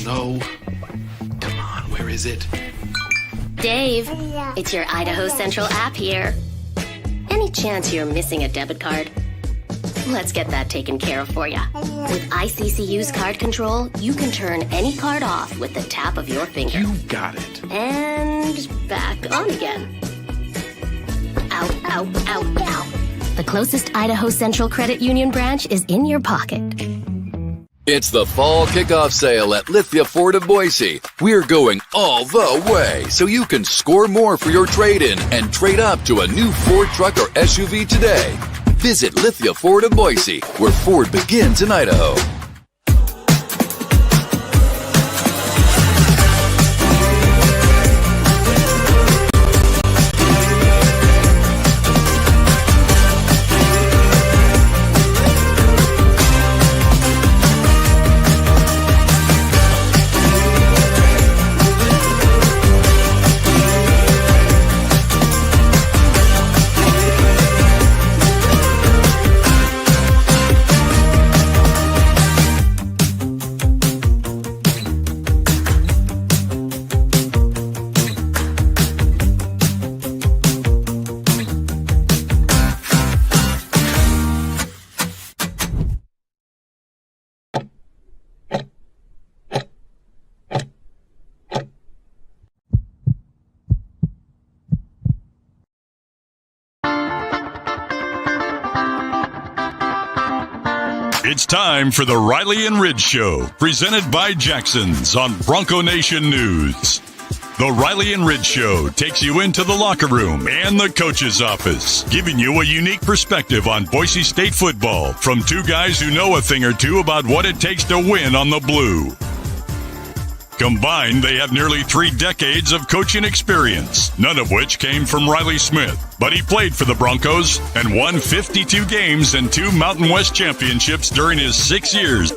no. Come on, where is it? Dave, it's your Idaho Central app here. Any chance you're missing a debit card? Let's get that taken care of for you. With ICCU's card control, you can turn any card off with the tap of your finger. You got it. And back on again. Out, out, out, out. The closest Idaho Central Credit Union branch is in your pocket. It's the fall kickoff sale at Lithia Ford of Boise. We're going all the way so you can score more for your trade-in and trade up to a new Ford truck or SUV today. Visit Lithia Ford of Boise, where Ford begins in Idaho. It's time for the Riley and Ridge Show, presented by Jackson's on Bronco Nation News. The Riley and Ridge Show takes you into the locker room and the coach's office, giving you a unique perspective on Boise State football from two guys who know a thing or two about what it takes to win on the blue. Combined, they have nearly 3 decades of coaching experience, none of which came from Riley Smith. But he played for the Broncos and won 52 games and 2 Mountain West championships during his 6 years.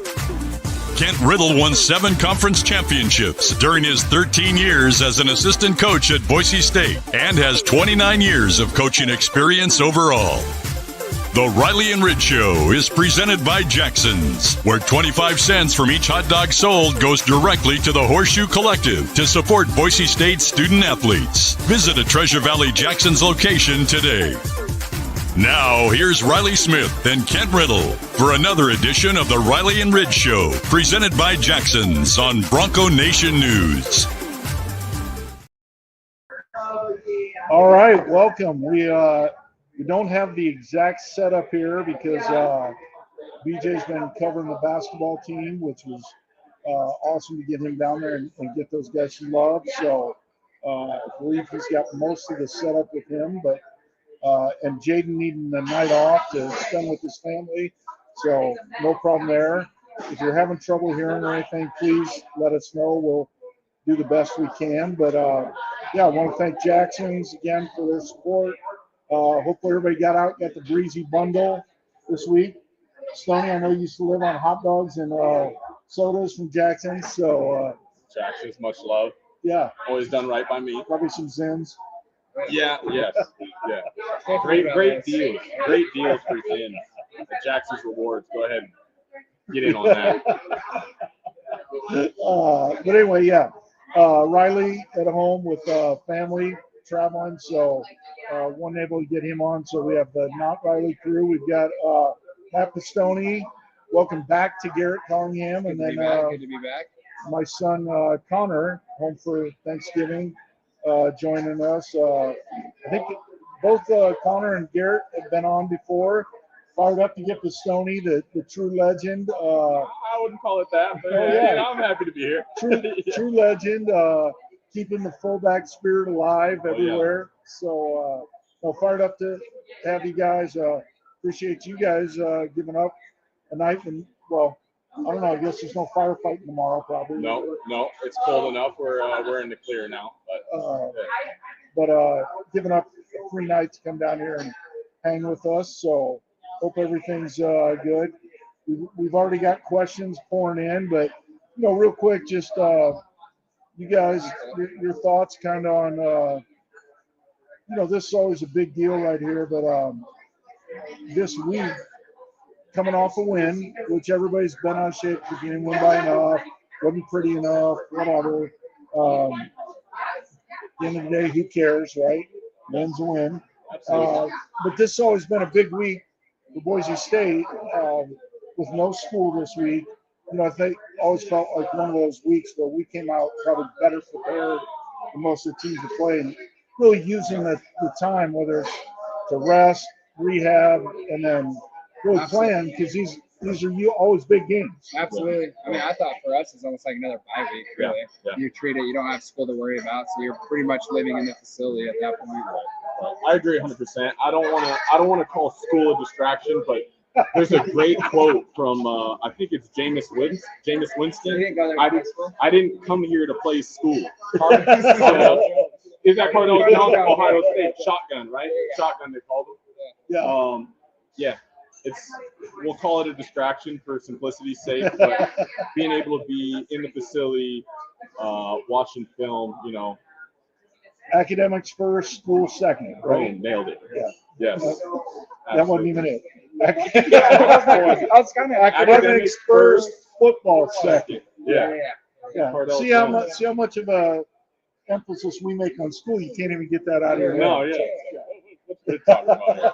Kent Riddle won 7 conference championships during his 13 years as an assistant coach at Boise State and has 29 years of coaching experience overall. The Riley and Ridge Show is presented by Jackson's, where 25 cents from each hot dog sold goes directly to the Horseshoe Collective to support Boise State student athletes. Visit a Treasure Valley Jackson's location today. Now, here's Riley Smith and Kent Riddle for another edition of the Riley and Ridge Show, presented by Jackson's on Bronco Nation News. All right, welcome. We don't have the exact setup here because BJ's been covering the basketball team, which was awesome to get him down there and get those guys he loves. So I believe he's got most of the setup with him, but and Jaden needing the night off to spend with his family. So no problem there. If you're having trouble hearing or anything, please let us know. We'll do the best we can. But yeah, I want to thank Jackson's again for their support. Hopefully everybody got out, got the breezy bundle this week. Stoney, I know you used to live on hot dogs and sodas from Jackson's, so Jackson's, much love. Yeah. Always done right by me. Probably some Zins. Yeah, yes. Yeah. Great deals. Great deals for Zins. Jackson's Rewards. Go ahead and get in on that. But anyway, yeah. Riley at home with family traveling, so wasn't able to get him on. So we have the Not Riley crew. We've got Matt Pistone. Welcome back to Garrett Collingham, and then Good to be back. My son Connor, home for Thanksgiving, joining us. I think both Connor and Garrett have been on before. Fired up to get Pistone, the true legend. I wouldn't call it that, but yeah, I'm happy to be here. True legend, keeping the fullback spirit alive everywhere. So fired up to have you guys. Appreciate you guys giving up a night when, well, I don't know. I guess there's no firefighting tomorrow, probably. No, it's cold enough. We're in the clear now. But giving up a free night to come down here and hang with us. So hope everything's good. We've already got questions pouring in, but real quick, just you guys, your thoughts kind of on this is always a big deal right here, but this week, coming off a win, which everybody's been on shape for getting win by enough, wasn't pretty enough, whatever. At the end of the day, who cares, right? Win's a win. But this has always been a big week for Boise State with no school this week. You know, I think always felt like one of those weeks where we came out probably better prepared than most of the teams to play. And really using the time, whether it's to rest, rehab, and then really playing, because these are always big games. Absolutely. I mean, I thought for us it's almost like another bye week, really. Yeah. You treat it, you don't have school to worry about, so you're pretty much living in the facility at that point. I agree 100%. I don't want to call school a distraction, but there's a great quote from I think it's Jameis Winston. You didn't go there to school? I didn't come here to play school. Is that Cardell? Ohio State shotgun, right? Shotgun they called them. Yeah. We'll call it a distraction for simplicity's sake, but being able to be in the facility, watching film, you know. Academics first, school second, right? Boom, nailed it. Yeah. Yes. That wasn't even it. I was kind of Academics first, football second. Yeah. Yeah. See how much of a emphasis we make on school. You can't even get that out of your head. No, yeah. What's good talking about here?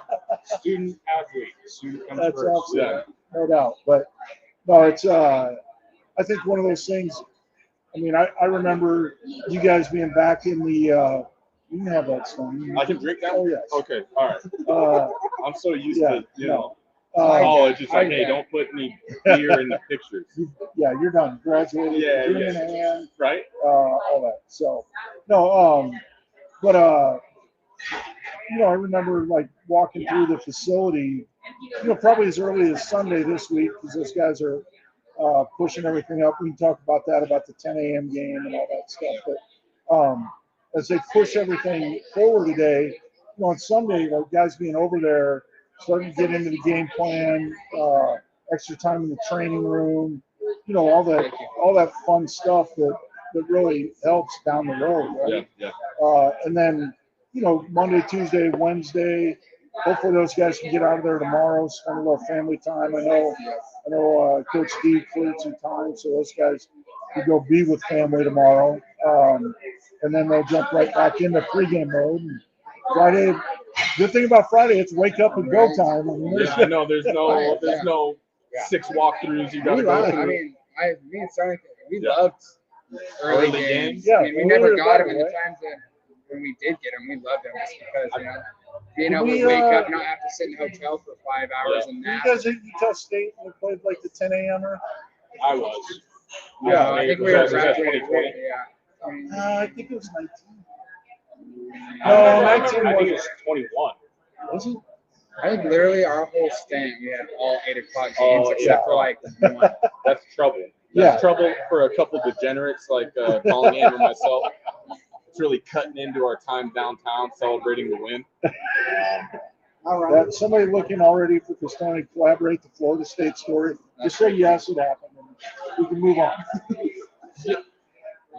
Student athlete. Student comes That's first. absolutely, no doubt. But no, it's I think one of those things. I mean, I remember you guys being back in the. You can have that stone. I can drink that? Oh yes. Okay. All right. I'm so used to college. It's like, hey, don't put any beer in the pictures. Yeah, you're done. Graduated. Yeah. Green in hand. Right. All that. So no. But you know, I remember like walking through the facility. You know, probably as early as Sunday this week, because those guys are pushing everything up. We can talk about that, about the 10 a.m. game and all that stuff. But as they push everything forward today, you know, on Sunday, like guys being over there, starting to get into the game plan, extra time in the training room, you know, all that fun stuff that really helps down the road, right? Yeah. And then, you know, Monday, Tuesday, Wednesday, hopefully those guys can get out of there tomorrow, spend a little family time. I know Coach D cleared some time, so those guys could go be with family tomorrow. And then they'll jump right back into pregame mode. And Friday, good thing about Friday, it's wake up and go time. I mean, I know there's no 6 walkthroughs you got to go through. I mean, me and Sonic, we loved early games. Yeah, I mean, we never got them, and the times that when we did get them, we loved them just because, you know, being able to wake up, not have to sit in a hotel for 5 hours and nap. You guys at Utah State when they played like the 10 a.m.er? I was. Yeah, I think we were graduated. 2020. Yeah. I think it was 19. No, 19 I think was it was 21. Was it? I think literally our whole stint, we had all 8 o'clock games Oh, except for like one. That's trouble. Yeah. That's trouble for a couple degenerates like Collingham and myself. It's really cutting into our time downtown celebrating the win. Somebody looking already for Pistone to collaborate the Florida State story. Just say yes, it happened, and we can move on.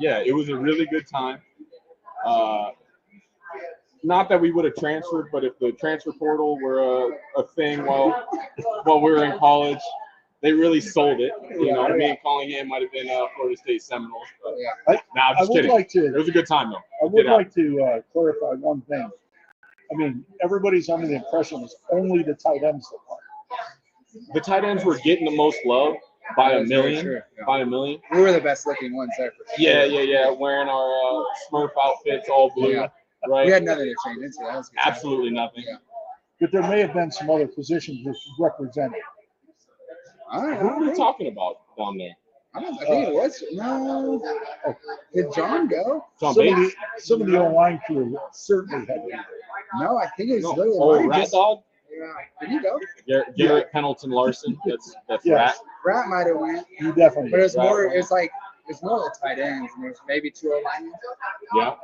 Yeah, it was a really good time. Not that we would have transferred, but if the transfer portal were a thing while we were in college, they really sold it. You know, me and Collingham might have been Florida State Seminoles. But I'm just kidding. It was a good time, though. I would like to clarify one thing. I mean, everybody's under the impression it's only the tight ends that play. The tight ends were getting the most love by a million. True, yeah. By a million. We were the best looking ones there for sure. Yeah. Wearing our Smurf outfits, all blue. Yeah. Right. We had nothing to change into. That was good. Absolutely nothing. Yeah. But there may have been some other positions represented. I don't What are we know. talking about down there? I think it was. No. Did John go? John Some of Bates? the line crew certainly had to. No, I think it was No. literally Oh, mine. Rat Dog? Yeah. Did he go? Garrett Pendleton Larson. That's Yes. Rat. Rat might have went. You definitely. But it's Right. more. It's like it's more the tight ends. And there's maybe 2 O-linemen. Yeah.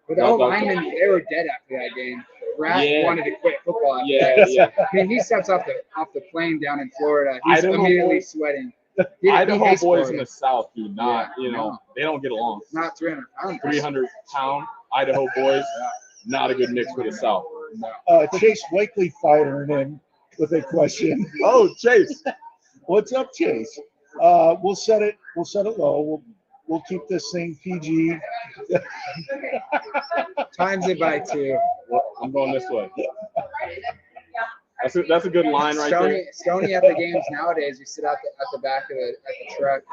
But the O-linemen, they were dead after that game. Rat Yeah. wanted to quit football. After Yeah, that. yeah. I mean, he steps off the plane down in Florida. He's Idaho immediately boys- sweating. Idaho hates boys Florida. in the South do not, Yeah, no. they don't get along. Not 300 pounds. 300-pound Idaho boys, not a good mix for the South. Chase Wakely firing in with a question. Oh, Chase. What's up, Chase? We'll set it low. we'll keep this thing PG. Times it by 2. I'm going this way. That's a good line right there. Stoney at the games nowadays, you sit at the back of the truck.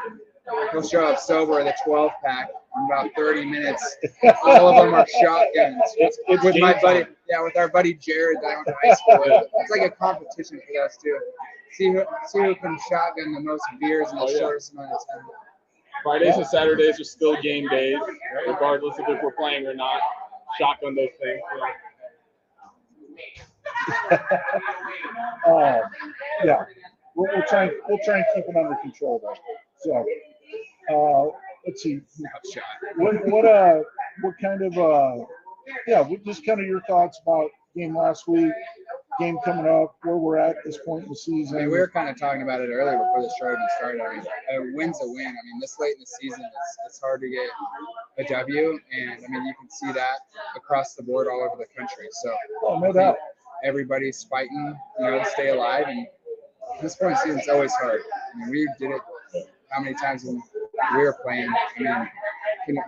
He'll show up sober with a 12-pack in about 30 minutes. All of them are shotguns. It's with my game buddy, time. with our buddy Jared that I went to high school with. It's like a competition for us too. See who can shotgun the most beers in the shortest amount of time. Fridays and Saturdays are still game days, regardless of if we're playing or not. Shotgun those things. Yeah, we'll try and keep it under control though. So, let's see. What kind of just kind of your thoughts about game last week, game coming up, where we're at this point in the season. I mean, we were kind of talking about it earlier before the show even started. I mean, a win's a win. I mean, this late in the season, it's hard to get a W, and I mean, you can see that across the board all over the country. So, no doubt, everybody's fighting, to stay alive. And at this point in the season, it's always hard. I mean, we did it how many times when we were playing. I mean,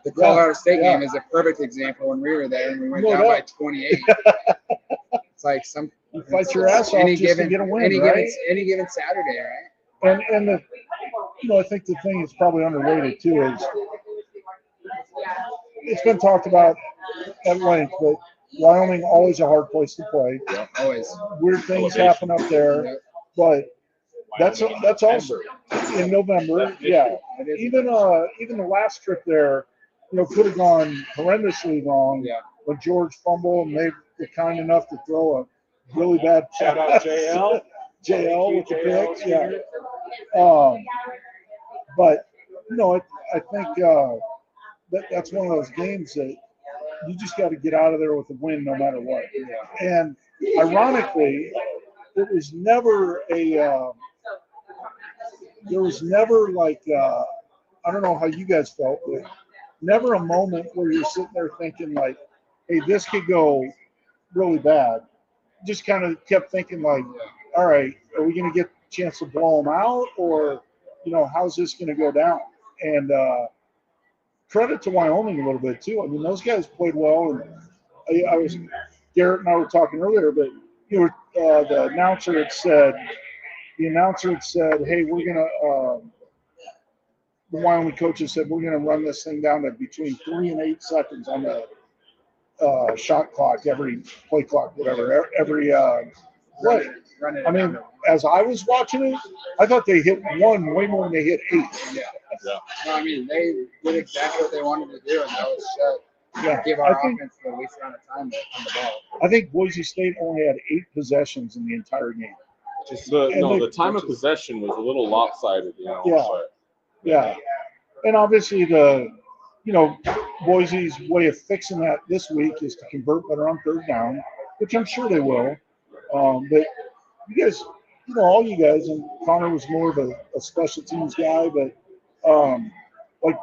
the Colorado State game is a perfect example when we were there and we went down by 28. It's like you fight your ass off just to get a win, right? Any given Saturday, right? And I think the thing that's probably underrated too is it's been talked about at length, but Wyoming always a hard place to play. Yeah, always. Weird things happen up there, but that's also in November. Yeah, even the last trip there, could have gone horrendously wrong. Yeah. When George fumbled and they were kind enough to throw a really bad Shout out JL. JL with the picks. Yeah. But I think that's one of those games that you just got to get out of there with a win no matter what. Yeah. And ironically, it was never there was never like I don't know how you guys felt, but never a moment where you're sitting there thinking like, hey, this could go really bad. Just kind of kept thinking like, all right, are we going to get a chance to blow them out, or how's this going to go down? And credit to Wyoming a little bit too. I mean, those guys played well, and Garrett and I were talking earlier, but the announcer had said, hey, we're gonna. The Wyoming coaches said we're gonna run this thing down to between 3 and 8 seconds on the shot clock, every play clock, whatever, every play. I mean, as I was watching it, I thought they hit one way more than they hit 8. Yeah. No, I mean, they did exactly what they wanted to do, and that was give our offense the least amount of time on the ball. I think Boise State only had 8 possessions in the entire game. The time of possession was a little lopsided, Yeah, and obviously Boise's way of fixing that this week is to convert better on third down, which I'm sure they will. But you guys, all you guys, and Connor was more of a special teams guy, but like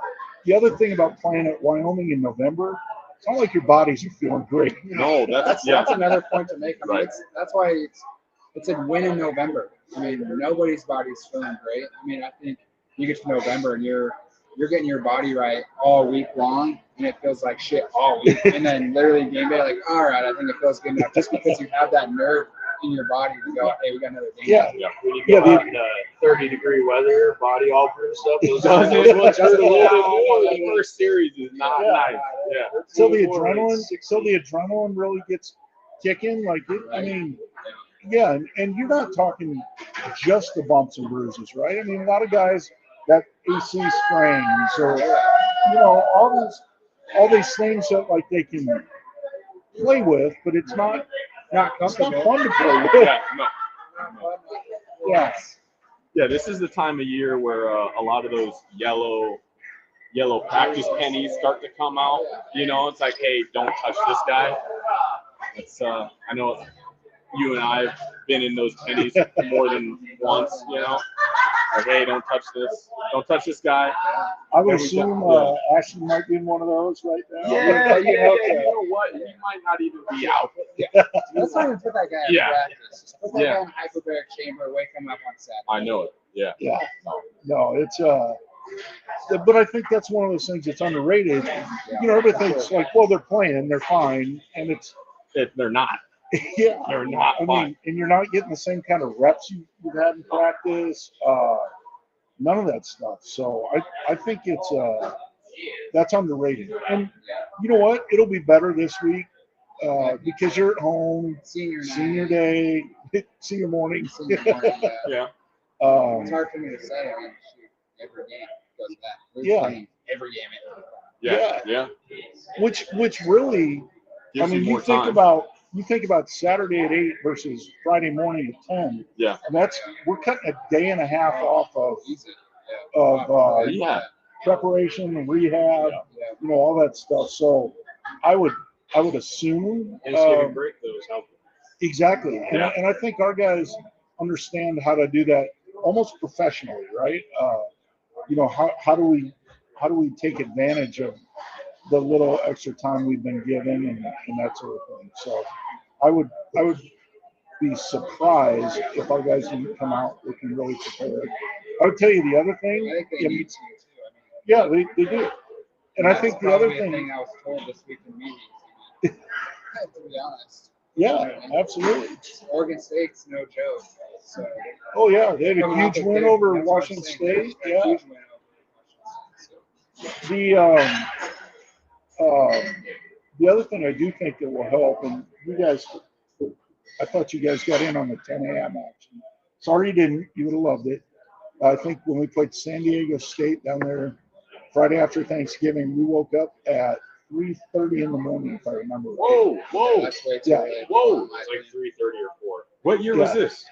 the other thing about playing at Wyoming in November, it's not like your bodies are feeling great. No, that's another point to make. I mean, that's why it's a win in November. I mean, nobody's body's feeling great. I mean, I think you get to November and you're getting your body right all week long, and it feels like shit all week. And then literally game day, like, all right, I think it feels good enough, just because you have that nerve in your body to go, hey, we got another game. Yeah. When you go out in 30-degree weather, body all bruised up. The first series is not nice. Yeah. So the adrenaline really gets kicking. Like I mean, yeah, and you're not talking just the bumps and bruises, right? I mean, a lot of guys that AC sprains or all these things that like they can play with, but it's not fun to play with. Yeah, this is the time of year where a lot of those yellow practice pennies start to come out. It's like, hey, don't touch this guy. It's I know you and I have been in those pennies more than once. Like, hey, don't touch this guy. I would assume Ashley might be in one of those right now. Yeah, you know what? He might not even be out. Let's not even put that guy in practice. Just put that guy in hyperbaric chamber, wake him up on Saturday. I know it. Yeah. Yeah. No, it's but I think that's one of those things that's underrated. Everybody thinks like, well, they're playing, they're fine, and They're not. yeah, They're not fine. and you're not getting the same kind of reps you've had in practice. None of that stuff. So I think it's that's underrated. And you know what? It'll be better this week because you're at home. Senior day, senior morning. Yeah. It's hard for me to say. I mean, shoot, every game does that. We're playing every game. Yeah. Which really, Gives you more think time. about Saturday at 8 versus Friday morning at 10. Yeah. And we're cutting a day and a half off of Yeah. preparation and rehab, all that stuff. So I would assume Thanksgiving break though is helpful. exactly, and I think our guys understand how to do that almost professionally, right? How do we take advantage of the little extra time we've been given and that sort of thing. So I would be surprised if our guys didn't come out looking really prepared. I would tell you the other thing. I think they need to too. Yeah, they do. And I think the other thing I was told this week in meetings. To be honest. Yeah, absolutely. Oregon State's no joke. So. Oh yeah, they had a huge win over Washington State. Yeah. Huge win The other thing I do think that will help, and you guys, I thought you guys got in on the 10 a.m. action. Sorry you didn't. You would have loved it. I think when we played San Diego State down there Friday after Thanksgiving, we woke up at 3:30 in the morning, if I remember. Whoa. That's way too Yeah. late. Whoa. It's like 3:30 or 4. What year was this?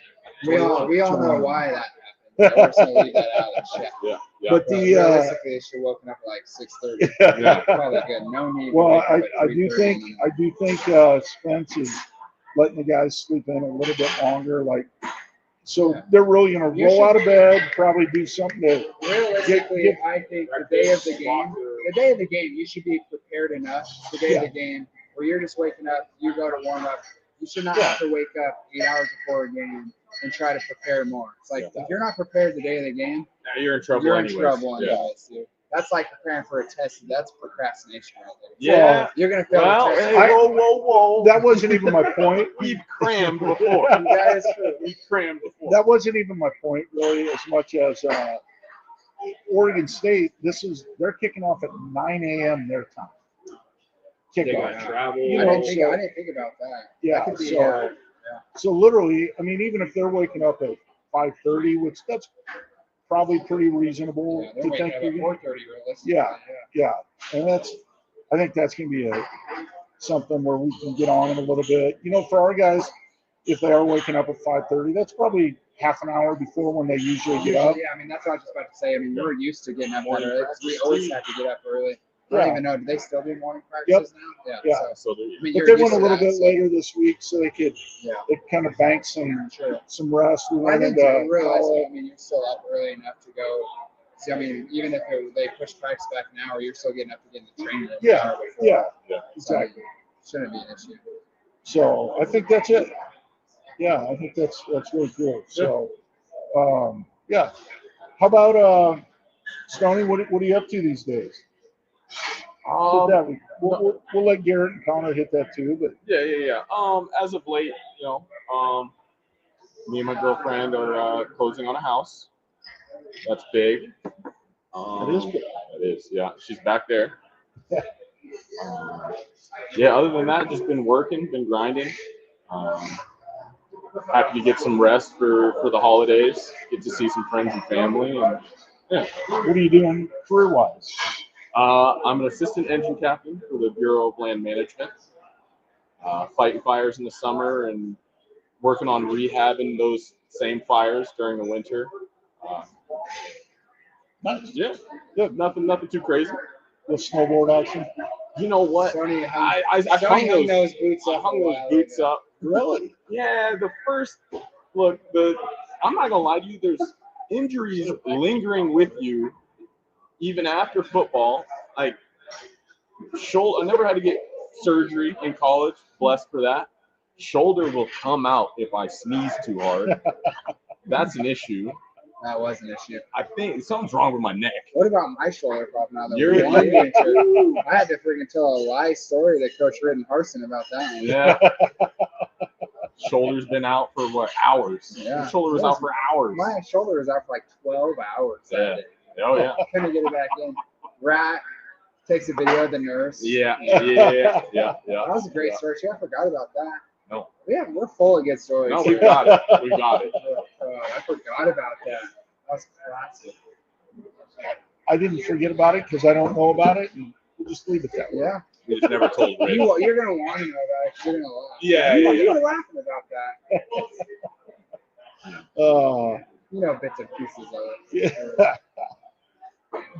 We all know why that happened. We're just gonna leave that out and check. Yeah. But Realistically, they should have woken up at like 6:30. Yeah. Probably good. No need. to Well, wake up I at do 3:30. think Spence is letting the guys sleep in a little bit longer. So they're really going to roll out of bed, probably do something to Realistically, I think the day of the game, you should be prepared enough. The day of the game, where you're just waking up, you go to warm up. You should not have to wake up 8 hours before a game and try to prepare more. It's like if you're not prepared the day of the game, Now you're in trouble. you're in anyways. trouble. Yeah. Anyways, dude. That's like preparing for a test. That's procrastination right there. Yeah. You're gonna fail Well, the test. hey, whoa. That wasn't even my point. We've crammed before. That is true. We've crammed before. That wasn't even my point, really, as much as Oregon State. They're kicking off at 9 a.m. their time. They Kickoff. got travel. You I know, didn't think about that. Yeah, That could be, so literally, I mean, even if they're waking up at 5:30, which that's probably pretty reasonable they're to waking think. up You're at gonna- 4:30 realistically. Yeah, and I think that's going to be something where we can get on it a little bit. For our guys, if they are waking up at 5:30, that's probably half an hour before when they usually get up. Yeah, I mean, that's what I was just about to say. I mean, we're used to getting up that early because we always have to get up early. I don't even know. Do they still do morning practices now? Yeah. So I mean, But you're they used went a to little that, bit so- later this week, so they could Yeah. kind of bank some rest. We I went think into realistically, I mean, you're still up early enough to go. See, I mean, even if they push practice back an hour, you're still getting up to get in the training room. Yeah, an hour before. yeah, exactly. Shouldn't be an issue. So I think that's it. Yeah, I think that's really cool. So, yeah. How about Stoney? What are you up to these days? We'll let Garrett and Connor hit that too, but Yeah. As of late, me and my girlfriend are closing on a house. That's big. it is good. It is. Yeah. She's back there. Other than that, just been working, been grinding. Happy to get some rest for the holidays. Get to see some friends and family. And What are you doing career-wise? I'm an assistant engine captain for the Bureau of Land Management. Fighting fires in the summer and working on rehabbing those same fires during the winter. Nice. Yeah, nothing too crazy. The snowboard action. You know what? Sony I Sony hung those boots I up. hung a those while boots ago. up. Really? Yeah, the first look. I'm not gonna lie to you. There's injuries lingering with you even after football. Like shoulder. I never had to get surgery in college. Blessed for that. Shoulder will come out if I sneeze too hard. That's an issue. That was an issue. I think something's wrong with my neck. What about my shoulder problem now that You're- we won the injury? I had to freaking tell a lie story to Coach Riddle Harson about that one. Yeah. Shoulder's been out for what, hours? Yeah. Your shoulder was out for hours. My shoulder was out for like 12 hours that Yeah. day. Oh yeah. Couldn't get it back in. Rat takes a video of the nurse. Yeah. That was a great story. I forgot about that. No. Yeah, we're full of good stories. No, we got it. We got it. I forgot about that. That was classic. I didn't forget about it because I don't know about it, and we'll just leave it that way. Yeah. We just never told Rick. You're going to want to know about it 'cause you're going to laugh. Yeah. You were laughing about that. You know bits and pieces of it. Yeah.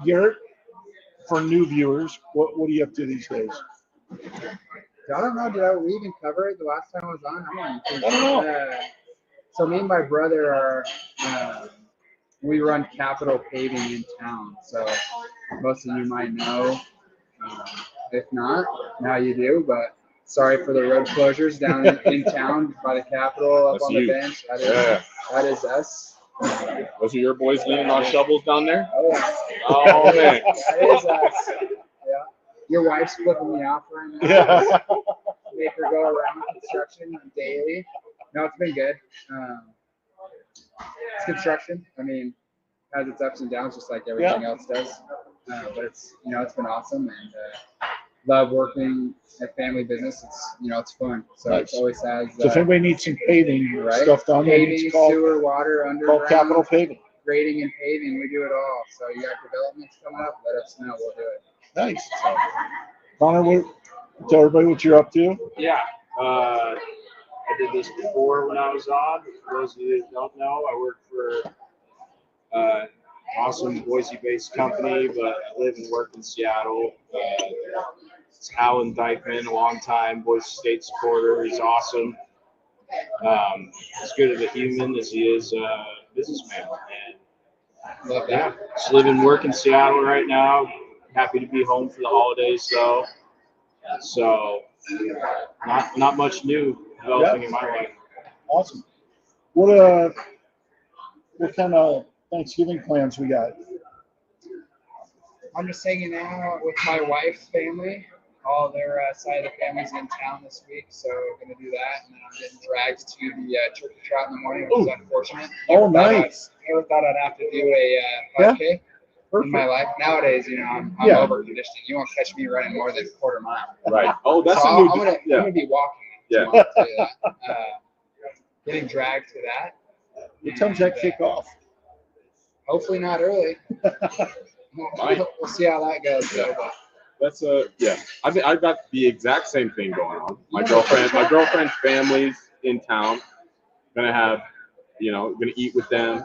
Garrett, for new viewers, what are you up to these days? I don't know. Did we even cover it the last time I was on? I don't know. So me and my brother are, we run Capital Paving in town. So most of you might know. If not, now you do. But sorry for the road closures down in town by the Capitol up That's on you. the bench. Yeah. That is us. Those are your boys leaning on shovels down there? Oh, yeah. Oh man. That is us. Yeah. Your wife's flipping me off right now. Yeah. Make her go around construction daily. No, it's been good. It's construction. I mean, has its ups and downs just like everything else does. But it's it's been awesome, and love working at family business. It's fun. So Nice. it always has. So if anybody needs some paving Right. stuff done, they need Paving, to call sewer, water, Capital underground, Paving. grading and paving, we do it all. So you got developments coming up, let us know, we'll do it. Nice. Connor, tell everybody what you're up to. Yeah. I did this before when I was on. For those of you that don't know, I work for an awesome Boise-based company, but I live and work in Seattle. It's Alan Dykeman, a longtime Boise State supporter. He's awesome. As good of a human as he is a businessman. And Love that. just live and work in Seattle right now. Happy to be home for the holidays, though. So, not much new developing in my life. Awesome. What kind of Thanksgiving plans we got? I'm just hanging out with my wife's family. All their side of the family's in town this week, so we're going to do that. And then I'm getting dragged to the turkey trot in the morning, which is unfortunate. Oh, nice. Never thought I'd have to do a 5K in my life. Nowadays, I'm over conditioning. You won't catch me running more than a quarter mile. Right. Oh, that's So a new. I'm gonna be walking. Yeah. tomorrow, I'll tell you that. Getting dragged to that. What time's that kick off? Hopefully not early. We'll see how that goes. Yeah. So, That's I think I've got the exact same thing going on. My girlfriend's family's in town. Gonna have, gonna eat with them.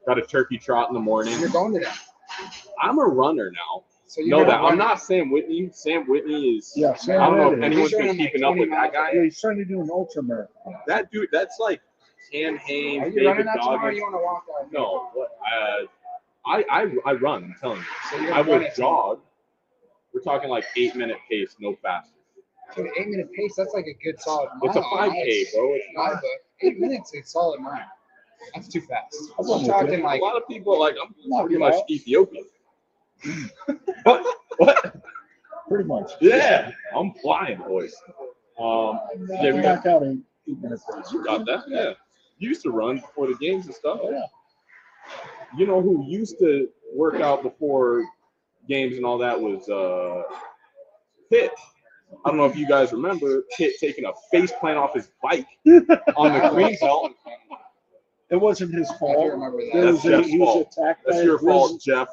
Got a turkey trot in the morning. you're going to that. I'm a runner now. So you're Know gonna that. I'm run- not Sam Whitney. Sam Whitney is. Yeah, I Sam don't know if Whitney. anyone's He's been running keeping like up with 20 that guy. Yeah, he's trying to do an ultra marathon. That dude, that's like Cam Hanes, Are you David running that tomorrow? Or Goggins. you want to walk out? No, what? I run. I'm telling you. So you're I will running jog. We're talking like 8-minute pace, no faster. Dude, 8-minute pace. That's like a good solid mile. It's a 5K, bro. It's My not. book. 8 minutes is a solid mile. That's too fast. I'm I'm talking like A lot of people are like, I'm Knock pretty it much out. Ethiopian. What? Pretty much. Yeah, I'm flying, boys. Yeah, we Knock out 8 minutes. You got that? Yeah. You used to run before the games and stuff. Oh, yeah. You know who used to work out before games and all that was Pitt. I don't know if you guys remember Pitt taking a face plant off his bike on the green belt. It wasn't his I fault. do remember that. It was That's he Jeff's was fault. attacked by That's a your fault, Jeff.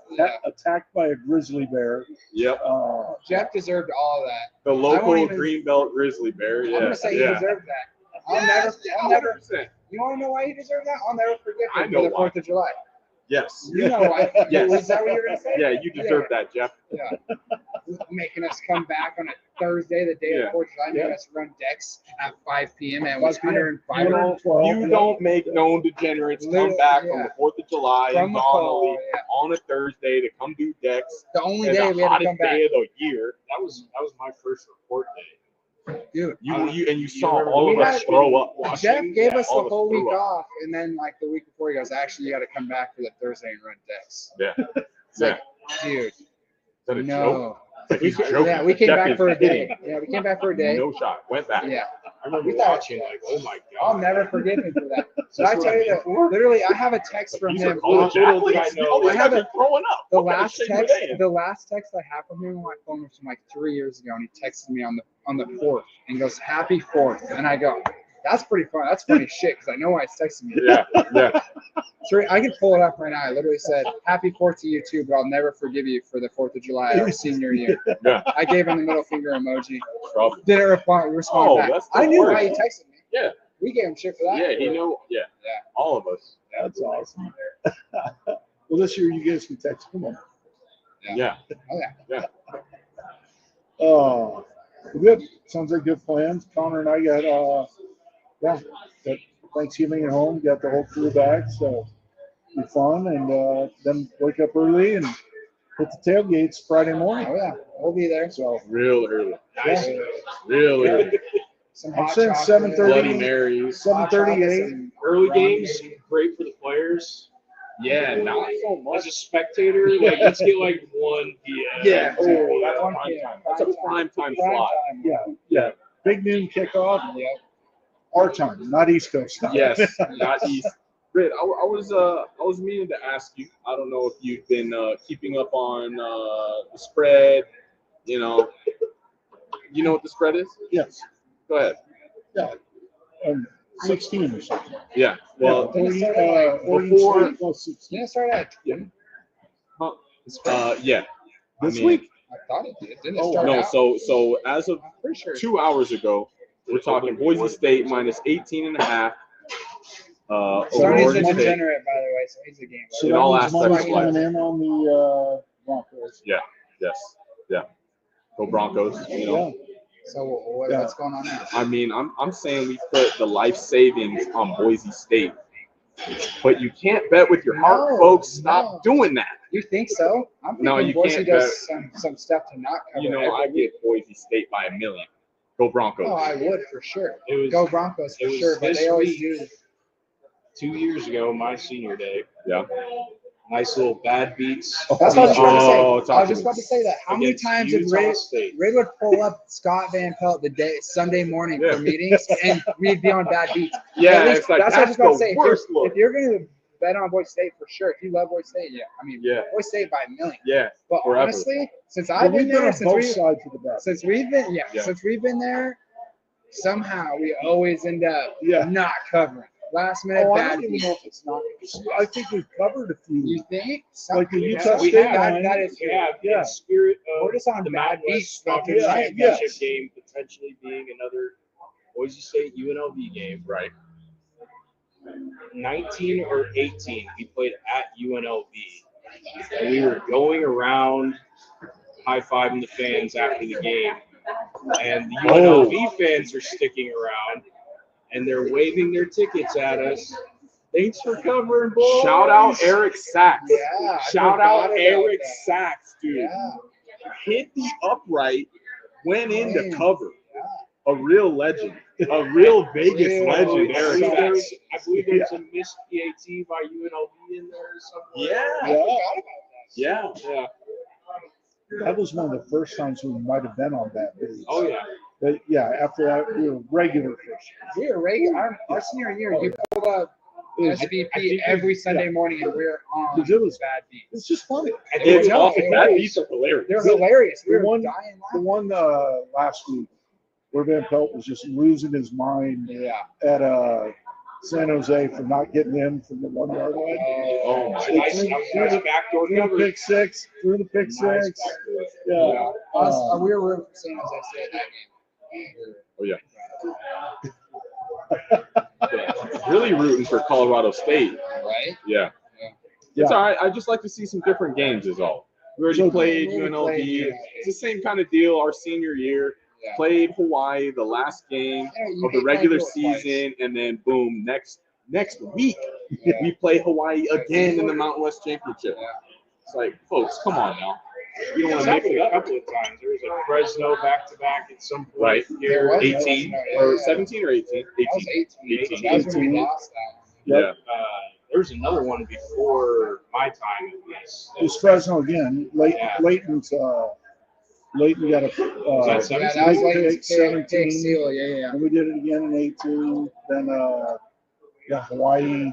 attacked by a grizzly bear. Yep. Jeff deserved all of that. The won't local even- Greenbelt Grizzly Bear. I'm Yeah. gonna say he Yeah. deserved that. I'll never. 100%. You want to know why he deserved that? I'll never forget I him know for the why. 4th of July. Yes. You know why? Yes. Is that what you're gonna say? Yeah, you deserve that, Jeff. Yeah. Making us come back on a Thursday, the day Yeah. of 4th of July, making Yeah. us run decks at 5 p.m. and it 5 was p.m. 105 You112. don't make known degenerates come back from the 4th of July from in the cold. Donnelly Yeah. on a Thursday to come do decks. The only And day the we had to come hottest back. day of the year. That was my first report day. Dude, you saw all of us throw up. Jeff gave us all the of whole week threw up. off, and then like the week before, he goes, "Actually, you got to come back for the Thursday and run decks." Yeah. It's like, dude, Is that a no. joke? Like he's joking. Yeah, we came Jeff back is for a kidding. day. Yeah, we came back for a day. No shot. Went back. Yeah. I remember We thought- watching like, oh my I'll god. never forgive him for that. But I tell you that, literally, I have a text from These are him. college Little did athletes. I know. All these I have guys are throwing up. The What kind of last shape are text, they in? the last text I have from him on my phone was from like 3 years ago, and he texted me on the 4th and goes, "Happy 4th," and I go, "That's pretty fun. That's funny shit," because I know why he's texting me. Yeah. So I can pull it up right now. I literally said, "Happy 4th to you too, but I'll never forgive you for the 4th of July our senior year." Yeah. I gave him the middle finger emoji. Trouble. Didn't respond Oh, back. that's the I knew worst. why he texted me. Yeah. We gave him shit for that. Yeah, he knew. Yeah. All of us. That's awesome. Well, this year you guys can text. Come on. Yeah. Oh yeah. Oh, good. Sounds like good plans. Connor and I got got Thanksgiving at home. Got the whole crew back, so it'll be fun. And then wake up early and hit the tailgates Friday morning. Oh yeah. We'll be there. So Real early. yeah, Real early. Some I'm hot saying chocolate. 7:30. Bloody Marys. 7:38. Early games, great for the players. Yeah, not so much. As a spectator, like let's get like 1 p.m. Yeah. Oh, that's One prime p.m. time. That's a prime time Prime slot. time. Yeah. Big noon kickoff. Yeah. Our time, not East Coast time. Yes, not East. Red, I was meaning to ask you. I don't know if you've been keeping up on the spread. You know what the spread is? Yes. Go ahead. Yeah. 16 or something. Yeah. Well, before plus 16. Didn't it start at 2? yeah. This week? I thought it did. Didn't it start No. out? So as of I'm pretty sure. 2 hours ago, we're talking Boise State minus 18.5. Sony's over a Oregon State. degenerate, by the way, so he's a game. So In that all means aspects money's of life. coming in on the Broncos. Yes. Yeah. Go Broncos. You know. Yeah. So what's going on now? I mean, I'm saying we put the life savings on Boise State, but you can't bet with your heart, No, folks. Stop no. doing that. You think so? I'm No, thinking you Boise can't does some stuff to not cover. You know, every I week. get Boise State by 1,000,000. Go Broncos. Oh, I would for sure. It was Go Broncos for it was sure, but this they always week. do. 2 years ago, my senior day. Yeah. Nice little bad beats. That's what I was trying to say. Oh, I was just about to say that. How many Against times did Utah Rid State. would pull up Scott Van Pelt Sunday morning Yeah. for meetings, and we'd be on bad beats? Yeah, At least it's like that's what I was that's about to the say. worst look. If you're going to bet on Boise State for sure, if you love Boise State, yeah. I mean, Yeah. Boise State by 1,000,000. Yeah. But Forever. honestly, since But I've we've been been there, on both sides of the bet. since we've been there, somehow we always end up not covering. Last minute Oh, I bad don't even beats. know if it's not. I think we've covered a few. You think? Like the We Utah have- we State have- line. that is We have Yeah. in spirit We're of just on the bad Mountain West beats. Conference Yeah, Championship yes. game potentially being another Boise State UNLV game. Right. 19 or 18, we played at UNLV, and we were going around high-fiving the fans after the game, and the UNLV fans are sticking around, and they're waving their tickets at us. Thanks for covering, boys. Shout out Eric Sachs. Yeah. I Shout forgot out about Eric that. Sachs, dude. Yeah. Hit the upright, went in to Man. cover. A real legend. A real Vegas Real legend, I Eric believe Sachs. there's a missed PAT by UNLV in there somewhere. Yeah. I forgot about that. Yeah. Yeah. That was one of the first times we might have been on that page. Oh, yeah. But yeah, after that, we were regular fish. We were regular. Our senior year, you pulled up SVP every Sunday morning, and we're on Because it was bad beats. It's just funny. It's No, awesome. it That was. beats are hilarious. They're hilarious. We The were one- dying The laughing. one last week where Van Pelt was just losing his mind Yeah. at San Jose for not getting in from the 1 yard line. Oh, my Nice backdoor Threw the cover. pick six. Threw the pick Nice six. backdoor. Yeah. Us, we were rooting for San Jose State that game. Oh, yeah. Really rooting for Colorado State. Right? Yeah. Yeah. It's all right. I just like to see some different games is all. We already So- played We already UNLV. played UNLV. It's the same kind of deal our senior year. Yeah. Played Hawaii the last game Yeah, you of the can't regular do it twice. season, and then boom, next week Yeah. we play Hawaii again in the Mountain West Championship. Yeah. It's like, folks, come on now. You don't want It's to mix happened it a up. couple of times. There was a Fresno back-to-back at some point. Right. There was 18 yeah, or yeah. 17 or 18? That was 18. 18. That's when we lost that. Yeah. There was another one before my time at least. It was Fresno again. Yeah. Leighton's Leighton got a Was that Yeah, 17? that was big like pick, 17. seal. Yeah. And we did it again in 8-2. Then Hawaii.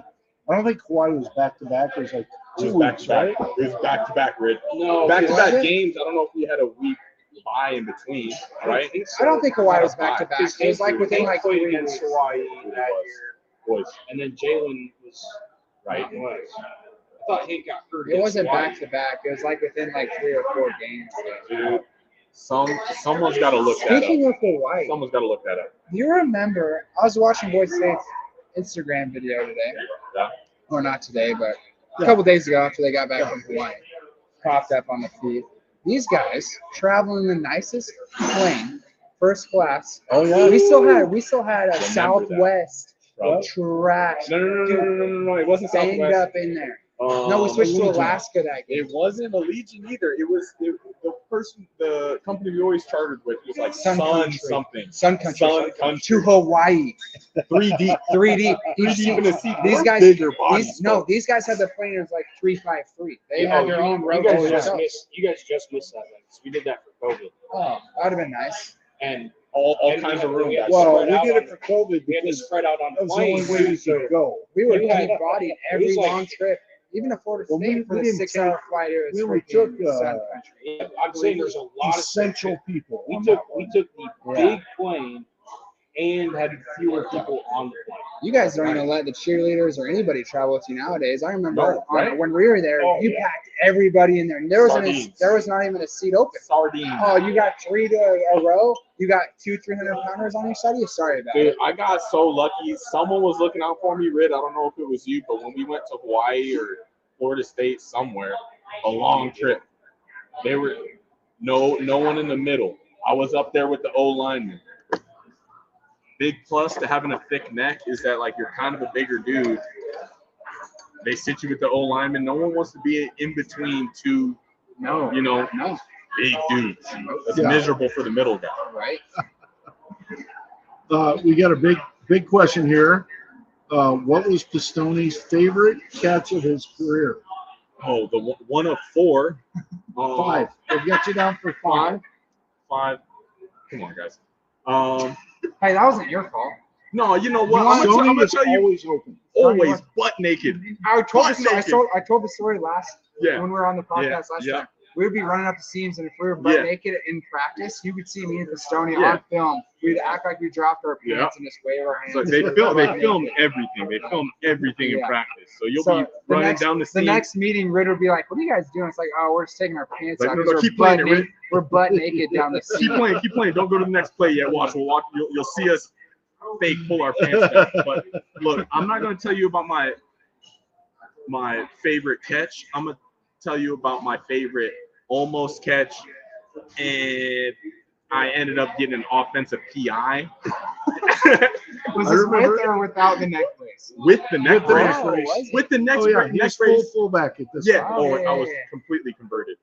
I don't think Hawaii was back to back. It was like It 2 was back weeks, to back. right? It was back to back, Rid. No, Back to was back it? games. I don't know if we had a week bye in between, right? I don't think Hawaii was back to back. Because It was like within like played 3 against weeks. Hawaii that year, Boys. and then Jalen was Right. He was. I thought Hank got hurt. It wasn't against back to back. It was like within like 3 or 4 games. Dude, someone's got to look that up. Speaking of Hawaii, Someone's got to look that up. do you remember? I was watching Boise State's Instagram video today, Yeah. or not today, but a couple days ago after they got back from Hawaii. Popped up on the feed. These guys traveling the nicest plane, first class. Oh yeah. We still had a that. Southwest Bro. trash. No. It wasn't Banged Southwest. up in there. No, we switched to Allegiant. Alaska that game. It wasn't Allegiant either. It was the company we always chartered with was like Sun Sun Country. something. Sun Country. Sun Country. To Hawaii. 3 deep. 3D. Three deep in a seat. These We're guys, bigger bodies. these guys had the plane. It was like 353. They Yeah, had their own road. You guys to just themselves. missed that one. 'Cause we did that for COVID, Oh, that would have been nice. and All and kinds we of had- room. we had guys. Well, spread we out did on- it for COVID we had to because spread out on that was the only planes. way we could go. We were We had- deep bodied it every was like- long trip, even to Florida Well, State we for the didn't 6-hour flight. It was we only freaking took, Sun Country. Yeah, I'm saying there's a lot of Essential people. We on took that we one. took the big plane and had fewer people on the plane. You guys don't even let the cheerleaders or anybody travel with you nowadays. I remember No, right? when we were there, Oh, you yeah. packed everybody in there. And there Sardines. was not even a seat open. Sardines. Oh, you got 3 to a row. You got 200-300 pounders on each side. You're sorry about Dude, it. I got so lucky. Someone was looking out for me, Rid. I don't know if it was you, but when we went to Hawaii or Florida State somewhere, a long trip, they were no one in the middle. I was up there with the O lineman. Big plus to having a thick neck is that like you're kind of a bigger dude. They sit you with the O lineman. No one wants to be in between two, No, no, big dudes. That's Yeah. miserable for the middle guy. right? We got a big question here. What was Pistone's favorite catch of his career? Oh, the one of 4. 5. We'll get you down for 5. 5. Come on, guys. Hey, that wasn't your fault. No, you know what? I'm Stoney gonna is tell you, always open. always butt naked. I told Butt naked. I told the story last Yeah. when we were on the podcast Yeah, last yeah. time. We would be running up the seams, and if we were butt Yeah. naked in practice, you could see me and Pistone Yeah. on film. We'd act like we dropped our pants Yeah. and just wave our hands. So they film everything. They film everything in Yeah. practice. So you'll So be the running next- down the The scene. next meeting, Riddle would be like, "What are you guys doing?" It's like, "Oh, we're just taking our pants Like, out no, because keep playing it, Rick. we're butt naked down the Keep seam." playing. Keep playing. Don't go to the next play yet. Watch. We'll watch. You'll see us fake pull our pants down. But look, I'm not going to tell you about my favorite catch. I'm going to tell you about my favorite almost catch, and I ended up getting an offensive PI. Was I this remember- with or without the neck brace? With the neck With the brace. neck brace. With the neck Oh yeah, brace. he Neck was full brace. fullback at this Yeah. time. Oh, yeah, I was yeah. completely converted.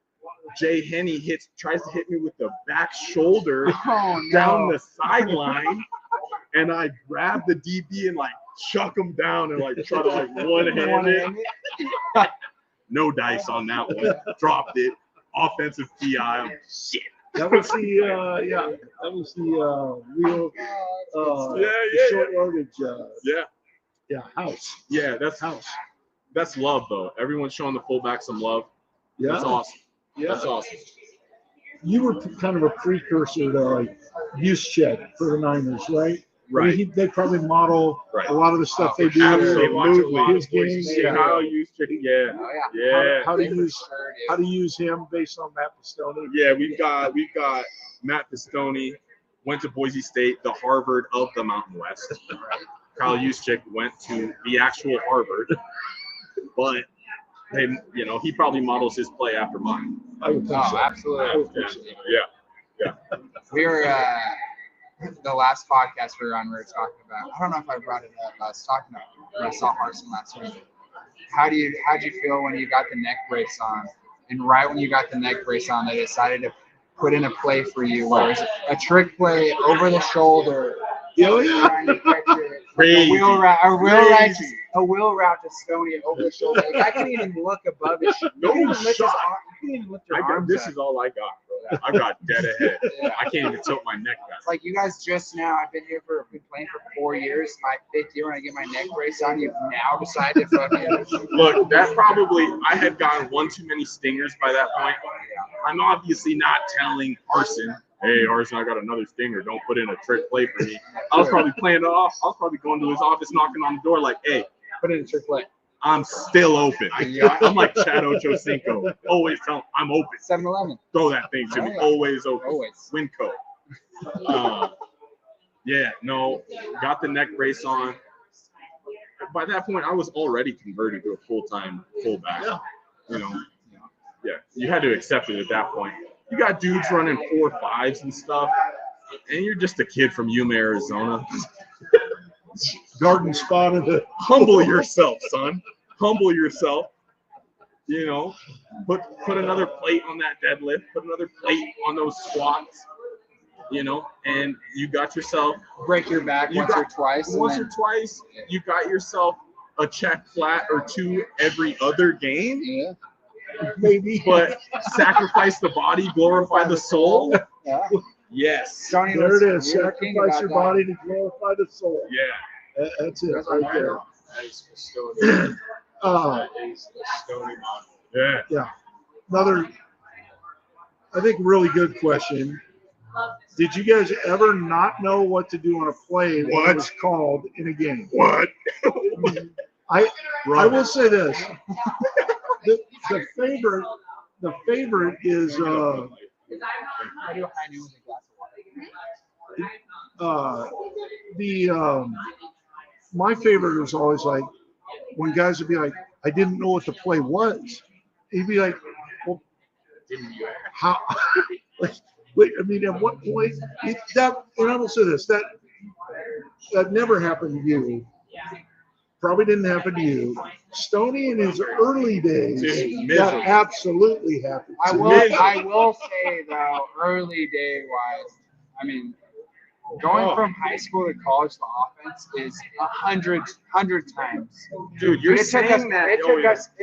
Jay Henney tries to hit me with the back shoulder Oh down no! the sideline, and I grab the DB and like chuck him down and like try to like one-hand it. No dice on that one. Dropped it. Offensive PI. I'm like, shit. That was the that was the real Yeah. short yardage. Yeah. House. Yeah. House. That's love though. Everyone's showing the fullback some love. Yeah. That's awesome. Yeah. That's awesome. You were kind of a precursor to like Juszczyk for the Niners, right? Right. I mean, they probably model Right. a lot of the stuff they do. Absolutely. His game. Yeah. Kyle Juszczyk. Yeah. Oh, yeah. Yeah. How to They use sure do. how to use him based on Matt Pistone. Yeah, we've got Matt Pistone, went to Boise State, the Harvard of the Mountain West. Kyle Juszczyk went to the actual Harvard, but he probably models his play after mine. I would think Oh, so. absolutely. I would think so. Yeah. We were the last podcast we were on. We were talking about. I don't know if I brought it up. I was talking about when I saw Harson last week. How'd you feel when you got the neck brace on and right when you got the neck brace on, they decided to put in a play for you, where it's a trick play over the shoulder. Trying to catch it. Crazy. A wheel route to Stoney over the shoulder. Like, I can't even look above his. You can't even lift his arm. You can't even lift your arms. This up. is all I got, bro. I got dead ahead. Yeah. I can't even tilt my neck back. It's like you guys just now. I've been playing for 4 years. My 5th year when I get my neck brace on, you've now decided to fucking Look, that probably I had gotten one too many stingers by that point. I'm obviously not telling Arson, hey, Arson, I got another stinger. Don't put in a trick play for me. I was probably playing it off. I was probably going to his office, knocking on the door like, hey, put in a trick play. I'm still open. I'm like Chad Ochocinco. Always tell him I'm open. 7-Eleven. Throw that thing to me. Always open. Always. Winco. Yeah, no, got the neck brace on. By that point, I was already converted to a full-time fullback. You know, yeah, you had to accept it at that point. You got dudes running 4.5s and stuff, and you're just a kid from Yuma, Arizona. Garden spotted it. Humble yourself, son. Humble yourself. You know, put another plate on that deadlift. Put another plate on those squats. You know, and you got yourself break your back once or twice. You got yourself a check flat or two every other game. Yeah. Maybe. But sacrifice the body, glorify the soul. Yeah. Yes. Johnny, there it is. Sacrifice your body to glorify the soul. Yeah. That's it right there. That is Pistone. That is Pistone. Yeah. Yeah. Another, I think, really good question. Did you guys ever not know what to do on a play when it was called in a game? What? I will say this. The favorite is my favorite was always like when guys would be like, I didn't know what the play was. He'd be like, well, how? Wait, I mean, at what point? And I will say this, that never happened to you. Probably didn't happen to you. Stoney in his early days, that absolutely happened. I will say though, early day wise, I mean, going from high school to college, the offense is 100 times. Dude, you're saying that. It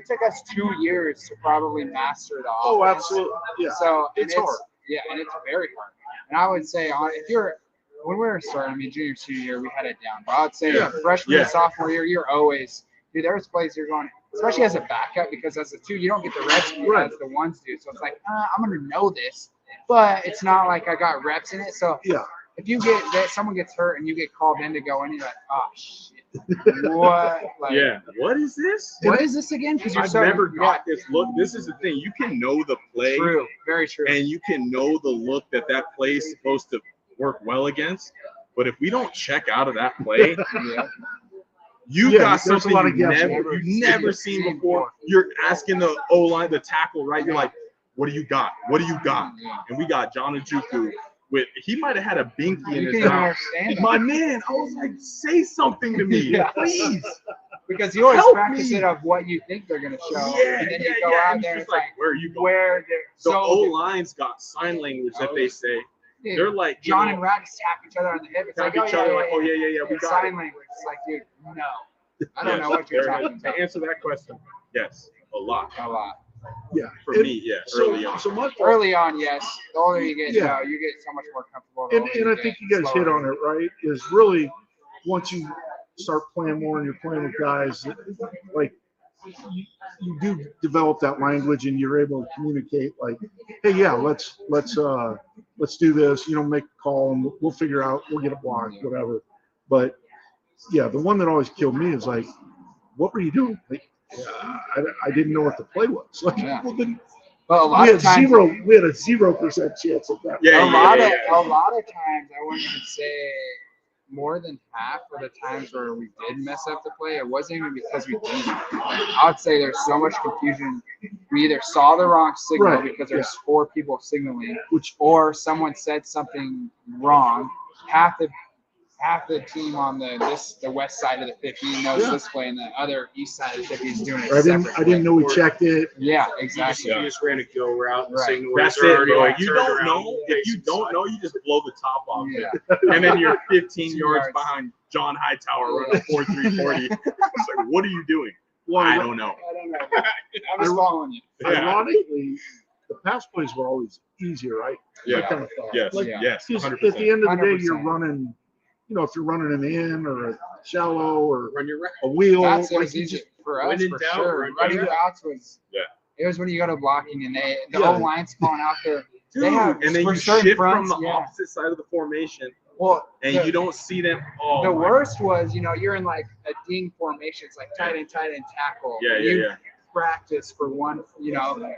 took us 2 years to probably master the offense. Oh, absolutely. Yeah. So it's hard. Yeah, and it's very hard. And I would say, when we were starting, I mean, junior, senior year, we had it down. But I would say freshman and sophomore year, you're always, dude, there's plays you're going, especially as a backup, because as a 2, you don't get the reps as the 1s do. So it's like, I'm going to know this. But it's not like I got reps in it. So if you get that, someone gets hurt and you get called in to go in, you're like, oh, shit. What? Like, what is this? What is this again? Because I've never got this look. This is the thing. You can know the play. True. Very true. And you can know the look that play is supposed to work well against. But if we don't check out of that play, you got something you've never seen before. You're asking the O-line, the tackle, right? You're like, what do you got? What do you got? And we got John Njoku. He might have had a binky in his mouth. My man, I was like, say something to me, please. Because you always practice it of what you think they're gonna show, and then you go out there and it's like, where are you going? The O-line's got sign language that they say. They're like, John and Rax tap each other on the hip. It's like, each other like, we got sign language. It's like, dude, no, I don't know what you're talking about. To answer that question, yes, a lot. Yeah. For me, early on. Early on, yes. The older you get, you get so much more comfortable. And I think you guys hit on it, right? Is really once you start playing more and you're playing with guys, like you do develop that language and you're able to communicate like, hey, let's do this, make a call and we'll figure out, we'll get a block, whatever. But the one that always killed me is like, what were you doing? Like, I didn't know what the play was. Like, But a lot of times we had a 0% chance of that. A lot of times, I wouldn't even say more than half of the times where we did mess up the play, it wasn't even because we didn't. I would say there's so much confusion. We either saw the wrong signal because there's 4 people signaling, or someone said something wrong. Half the half the team on the west side of the 50 knows this play, and the other east side of the 50 is doing it. I didn't know we checked it. Yeah, exactly. You just ran a go route. And Right. signal That's was it, already bro. like You turned don't around know. and If you facing don't side. know, you just blow the top off Yeah. it. And then you're 15 2 yards yards. behind John Hightower running 4.340. It's like, what are you doing? Well, I don't know. I don't know. I'm just following you. Ironically, the pass plays were always easier, right? Yeah. I kind of thought. Yes. Like, Yeah. Yes. just 100%. at the end of the day, you're 100%. running. If you're running an in or a shallow or Run your route. a wheel, That's like was you easy just for us when in for doubt, sure. run Running your routes was Yeah. It was when you go to blocking and the Yeah. whole line's calling out there. Dude, They have and then for you certain shift fronts, from the opposite side of the formation, Well, and you don't see them. Oh, the my- worst was, you're in like a ding formation. It's like tight end tackle. Yeah, And yeah, you yeah. practice for one,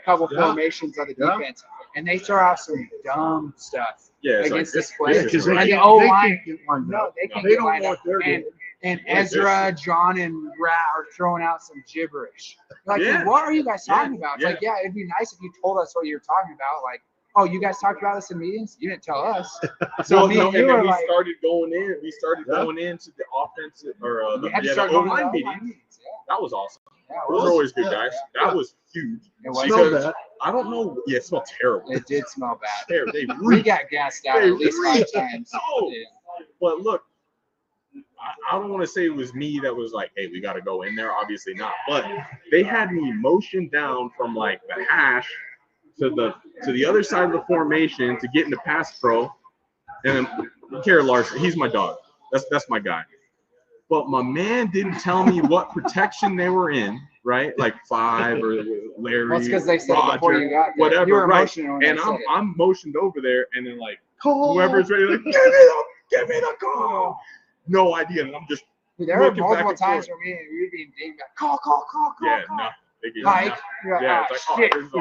couple Yeah. formations of the Yeah. defense, and they throw out some dumb stuff Yeah, it's against like, this play. Yeah, because they, And the can't- O they line, can't get lined no, up. they can't They get don't lined know up. what they're And doing. and What is Ezra, John, and Rat are throwing out some gibberish. Like, Yeah. what are you guys talking Yeah, about? It's yeah. like, yeah, it'd be nice if you told us what you're talking about. Like, oh, you guys talked about this in meetings? You didn't tell us. So Well, me no, and and you then are we like, started going in. We started Yeah. going into the offensive or you had to the start going to O-line the meetings. O-line meetings. Yeah. That was awesome. Yeah, it Those was. are always good, Yeah. guys. Yeah. That was huge. It was. Smell Because that. I don't know. Yeah, it smelled terrible. It did smell bad. Terrible. They We reeked. got gassed out Hey, at least 5 reach. times. No. Yeah. But look, I don't want to say it was me that was like, hey, we got to go in there. Obviously not. But they had me motioned down from like the hash to the other side of the formation to get into pass pro. And then Garrett Larson, he's my dog. That's my guy. But my man didn't tell me what protection they were in, right? Like 5 or Larry, Well, it's because they said it Roger, before you got there. whatever, You were right? emotional when And they said it. I'm motioned over there, and then like Call. whoever's ready, like give me the call. No idea, and I'm just Dude, there were looking back multiple and times forth. where we were being dinged back. Call. yeah, no. They gave me Mike, nothing. you're like, Yeah, oh, it's like, shit. oh, this is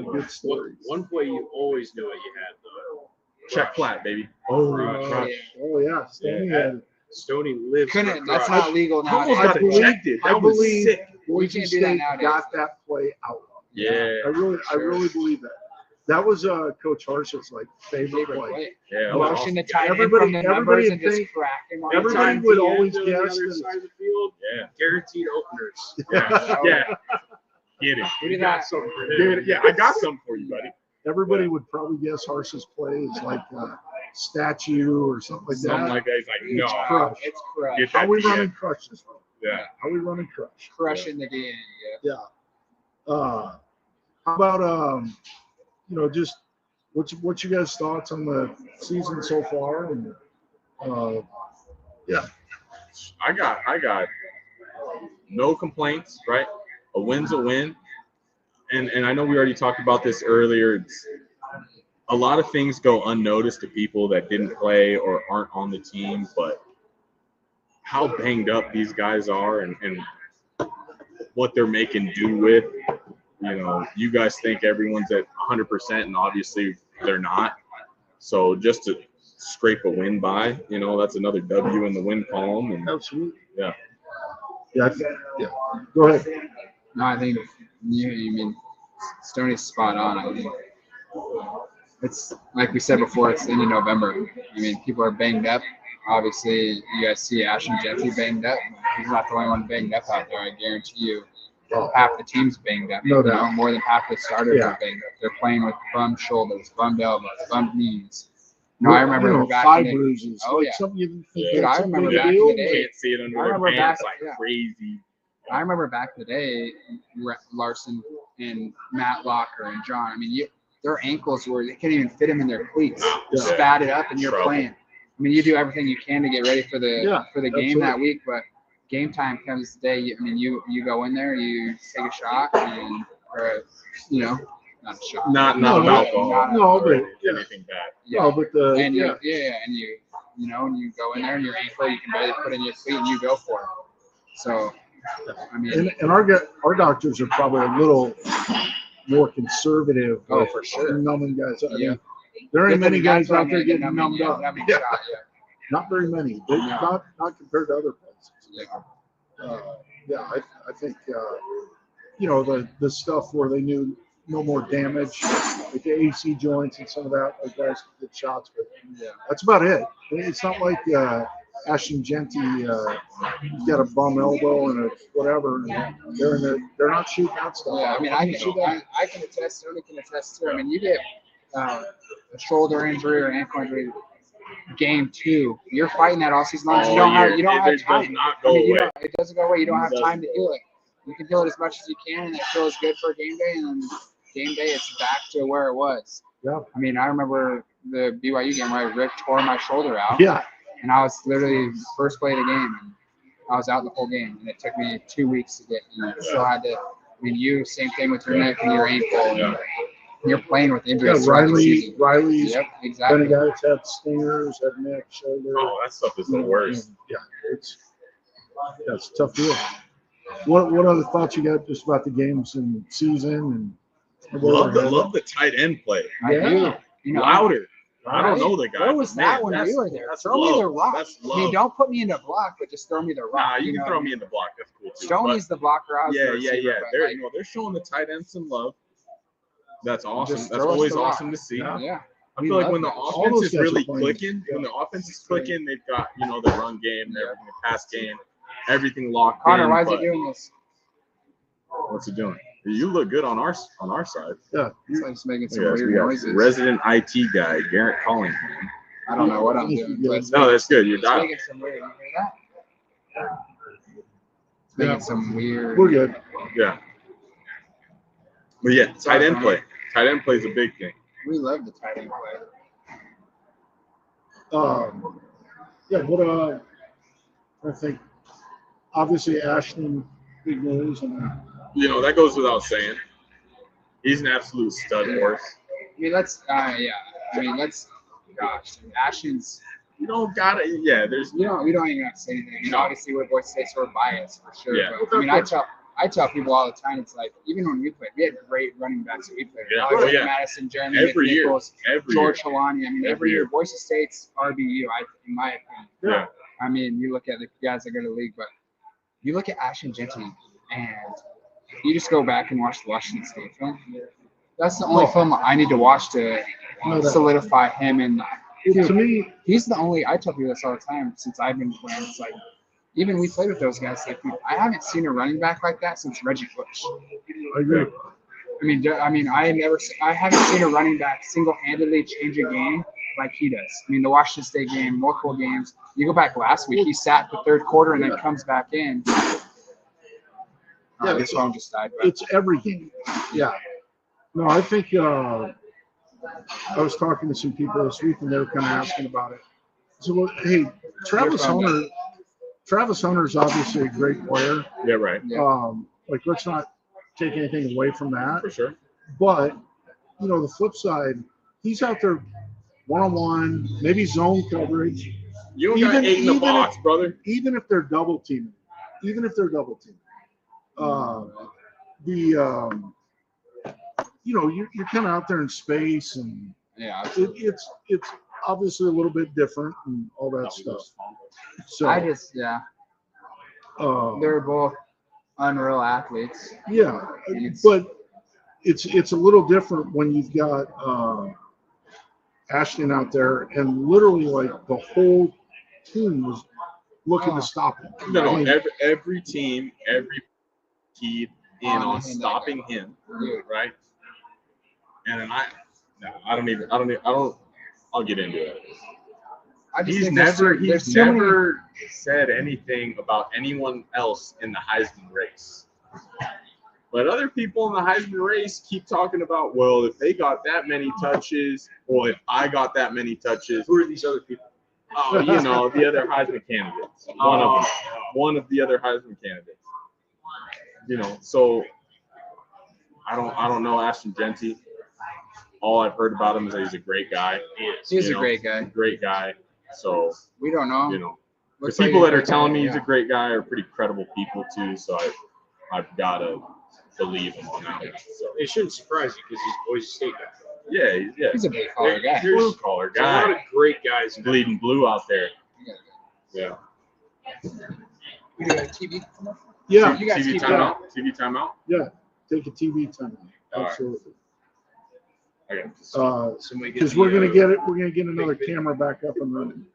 awesome. Good story. One play you always knew what you had though. Check flat, baby. Oh, Crush. yeah. Stoney Yeah. had Stoney lives for Couldn't. That's crush. not legal I almost nowadays. got believe- ejected. I That was believe sick. Boise can't do that State nowadays. got that play out. Yeah. I really believe that. That was Coach Harsh's favorite play. Play. Yeah. that was Rushing awesome. the tight end Everybody- from the numbers everybody and just think- cracking on everybody the time. would The end always on the guess other that- side of the field. Yeah. Guaranteed openers. Yeah. Yeah. Get it. We did got that. something for Get him. it. Yeah, I got some for you, buddy. Everybody would probably guess Harsh's play is like a statue or something like Something that. like that. He's like, It's no. crush. It's crush. Get How that we DX. running crush this one? Yeah. How we running crush? Crushing the game. Yeah. How about just what's you guys' thoughts on the season so far? And I got no complaints, right? A win's a win. And I know we already talked about this earlier. It's, a lot of things go unnoticed to people that didn't play or aren't on the team, but how banged up these guys are and what they're making do with, you guys think everyone's at 100%, and obviously they're not. So just to scrape a win by, that's another W in the win column. And absolutely. yeah. Yeah. Go ahead. No, I think you mean Stoney's spot on. I think it's like we said before. It's the end of November. I mean, people are banged up. Obviously, you guys see Ashton Jeffrey banged up. He's not the only one banged up out there. I guarantee you. Half the team's banged up. No doubt. More than half the starters Yeah. are banged up. They're playing with bummed shoulders, bummed elbows, bummed knees. No, I remember back 5 in the, bruises. Oh, yeah. Something you think Dude, that's I a remember big back in deal, the day. Can't see it under I their remember pants back- like yeah. crazy. I remember back in the day, Larson and Matt Locker and John. I mean, their ankles they can't even fit them in their cleats. Just Yeah. fat it up, and you're Trouble. playing. I mean, you do everything you can to get ready for the Yeah, game that absolutely. week, but game time comes the day. You go in there, you take a shot, and not a shot. Not No, alcohol. no, or but yeah. anything bad. Yeah. No, but and you and you go in there, and your ankle you can barely put in your cleat, and you go for it. So, I mean, And our doctors are probably a little more conservative. Oh, with for sure. Numbing guys. I Yeah. mean, there ain't many guys out there getting numbing, numbed up. numbing Yeah. shot, Not very many. But No. not compared to other places. yeah. I think the stuff where they knew no more damage with the AC joints and some of that. The guys can get shots, but that's about it. It's not like Ashton Genty got a bum elbow and a whatever. They're not shooting that stuff. Yeah, I mean, I can attest. Tony can attest too. I mean, you get a shoulder injury or ankle injury, game 2, you're fighting that all season long. You don't have time. It doesn't go away. You don't have time to heal it. You can heal it as much as you can, and it feels good for game day. And then game day, it's back to where it was. Yeah. I mean, I remember the BYU game where Rick tore my shoulder out. Yeah. And I was literally first play of the game, and I was out the whole game. And it took me 2 weeks to get. Still had to. I mean, you same thing with your neck and your ankle. Yeah. You're playing with injuries. Yeah, Riley's yep, exactly. been a guy that's had stingers, had neck, shoulder. Oh, that stuff is the worst. Yeah, it's a tough deal. What other thoughts you got just about the games and season and love the tight end play. Yeah. Louder. I don't know the guy. Where was that when we were there? Throw me the rock. I mean, don't put me in the block, but just throw me the rock. Nah, you can throw me in the block. That's cool too. Stoney's the blocker. Yeah. They're showing the tight end some love. That's awesome. That's always awesome to see. Yeah. I feel like when the offense is really clicking, they've got, the run game, everything, the pass game, everything locked in. Connor, why is he doing this? What's he doing? You look good on our side. Yeah. He's making some weird noises. Resident IT guy, Garrett Collingham. I don't know what I'm doing. No, that's good. You're dialed. Making some weird. You hear that? Making some weird. We're good. Yeah. But yeah, tight end play. Tight end play is a big thing. We love the tight end play. I think obviously Ashton, big news, and that goes without saying. He's an absolute stud horse. I mean, gosh, Ashton's. You don't gotta. Yeah, there's. We don't even have to say anything. Obviously, we're Boise State, so we're biased for sure. Yeah. But, I tell people all the time, it's like, even when we played, we had great running backs that we played. Yeah. Madison, Jeremy every Nichols, year. George Halani. I mean, every year. Boise State's RBU, in my opinion. Yeah. I mean, you look at the guys that go to the league, but you look at Ashton Genty, and you just go back and watch the Washington State film. That's the only film I need to watch to solidify him. And to me, he's the only, I tell people this all the time since I've been playing. It's like, even we played with those guys. I haven't seen a running back like that since Reggie Bush. I agree. I haven't seen a running back single-handedly change a game like he does. I mean, the Washington State game, multiple games. You go back last week, he sat the third quarter and then comes back in. Yeah, this one just died. It's every game. Yeah. No, I think I was talking to some people this week and they were kind of asking about it. So, well, hey, Travis Hunter is obviously a great player. Yeah, right. Let's not take anything away from that. For sure. But, the flip side, he's out there one-on-one, maybe zone coverage. You don't got 8 in the box, brother. Even if they're double teaming. You're kind of out there in space, and it's obviously a little bit different and all that stuff. So they're both unreal athletes. Yeah, but it's a little different when you've got Ashton out there, and literally like the whole team was looking to stop him. No, every team, keyed in on stopping him, right? And then I'll get into it. He's never said anything about anyone else in the Heisman race. But other people in the Heisman race keep talking about, well, if they got that many touches, or if I got that many touches. Who are these other people? Oh, the other Heisman candidates. One of the other Heisman candidates. So I don't know Ashton Genty. All I've heard about him is that he's a great guy. He's a great guy. Great guy. So we don't know. The people that are telling me he's a great guy are pretty credible people too. So I've got to believe him on that one. So it shouldn't surprise you because he's Boise State guy. Yeah. He's a blue collar guy. Blue collar guy. There's a lot of great guys. Bleeding blue out there. Yeah. We do a TV commercial? Yeah. You guys TV keep timeout. TV timeout. Yeah. take a TV tonight. All right. Absolutely. Okay. Because we're gonna get another camera back up and running.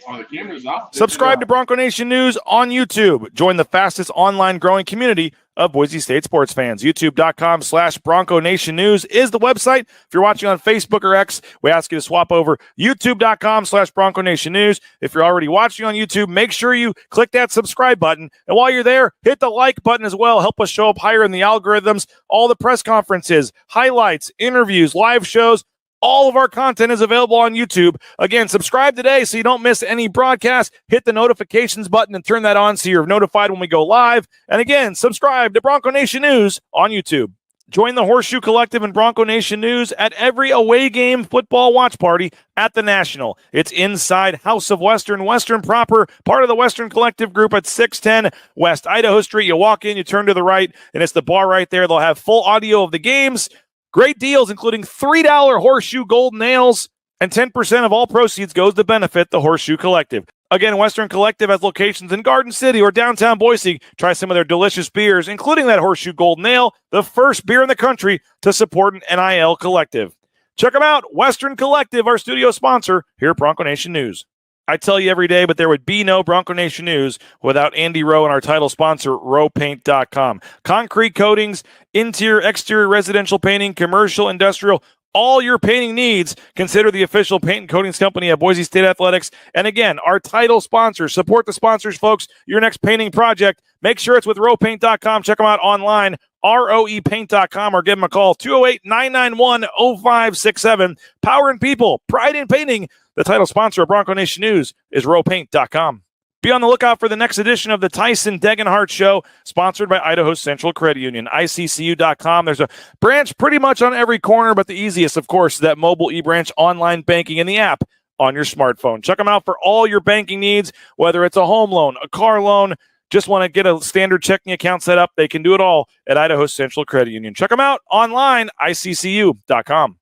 Oh, the camera's off. Subscribe to Bronco Nation News on YouTube. Join the fastest online growing community of Boise State sports fans. YouTube.com/Bronco Nation News is the website. If you're watching on Facebook or X, we ask you to swap over YouTube.com/Bronco Nation News. If you're already watching on YouTube, make sure you click that subscribe button. And while you're there, hit the like button as well. Help us show up higher in the algorithms. All the press conferences, highlights, interviews, live shows. All of our content is available on YouTube. Again, subscribe today so you don't miss any broadcast. Hit the notifications button and turn that on so you're notified when we go live. And again, subscribe to Bronco Nation News on YouTube. Join the Horseshoe Collective and Bronco Nation News at every away game football watch party at the National. It's inside House of Western proper, part of the Western Collective group at 610 West Idaho Street. You walk in, you turn to the right, and it's the bar right there. They'll have full audio of the games. Great deals, including $3 Horseshoe Gold Nails, and 10% of all proceeds goes to benefit the Horseshoe Collective. Again, Western Collective has locations in Garden City or downtown Boise. Try some of their delicious beers, including that Horseshoe Gold Nail, the first beer in the country to support an NIL collective. Check them out, Western Collective, our studio sponsor here at Bronco Nation News. I tell you every day, but there would be no Bronco Nation News without Andy Rowe and our title sponsor, rowpaint.com. Concrete coatings, interior, exterior, residential painting, commercial, industrial, all your painting needs. Consider the official paint and coatings company of Boise State Athletics. And again, our title sponsor. Support the sponsors, folks. Your next painting project, make sure it's with rowpaint.com. Check them out online, roepaint.com, or give them a call, 208-991-0567. Power and people, pride in painting. The title sponsor of Bronco Nation News is rowpaint.com. Be on the lookout for the next edition of the Tyson Degenhart Show, sponsored by Idaho Central Credit Union, ICCU.com. There's a branch pretty much on every corner, but the easiest, of course, is that mobile e-branch online banking in the app on your smartphone. Check them out for all your banking needs, whether it's a home loan, a car loan, just want to get a standard checking account set up. They can do it all at Idaho Central Credit Union. Check them out online, ICCU.com.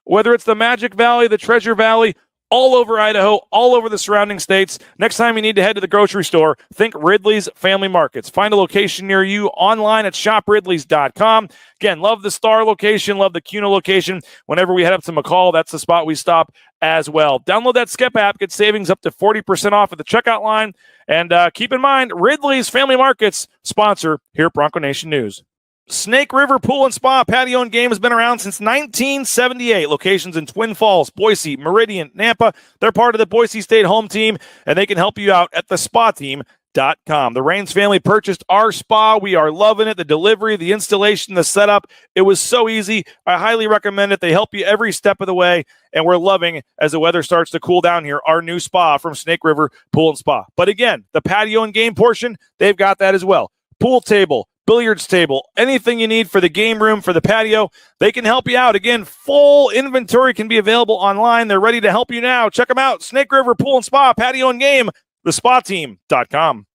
Whether it's the Magic Valley, the Treasure Valley, all over Idaho, all over the surrounding states. Next time you need to head to the grocery store, think Ridley's Family Markets. Find a location near you online at shopridleys.com. Again, love the Star location, love the CUNA location. Whenever we head up to McCall, that's the spot we stop as well. Download that Skep app, get savings up to 40% off at the checkout line. And keep in mind, Ridley's Family Markets sponsor here at Bronco Nation News. Snake River Pool and Spa Patio and Game has been around since 1978. Locations in Twin Falls, Boise, Meridian, Nampa. They're part of the Boise State home team, and they can help you out at thespateam.com. The Raines family purchased our spa. We are loving it. The delivery, the installation, the setup. It was so easy. I highly recommend it. They help you every step of the way, and we're loving, as the weather starts to cool down here, our new spa from Snake River Pool and Spa. But again, the patio and game portion, they've got that as well. Pool table, billiards table, anything you need for the game room, for the patio, they can help you out. Again, full inventory can be available online. They're ready to help you now. Check them out. Snake River Pool and Spa, Patio and Game, thespateam.com.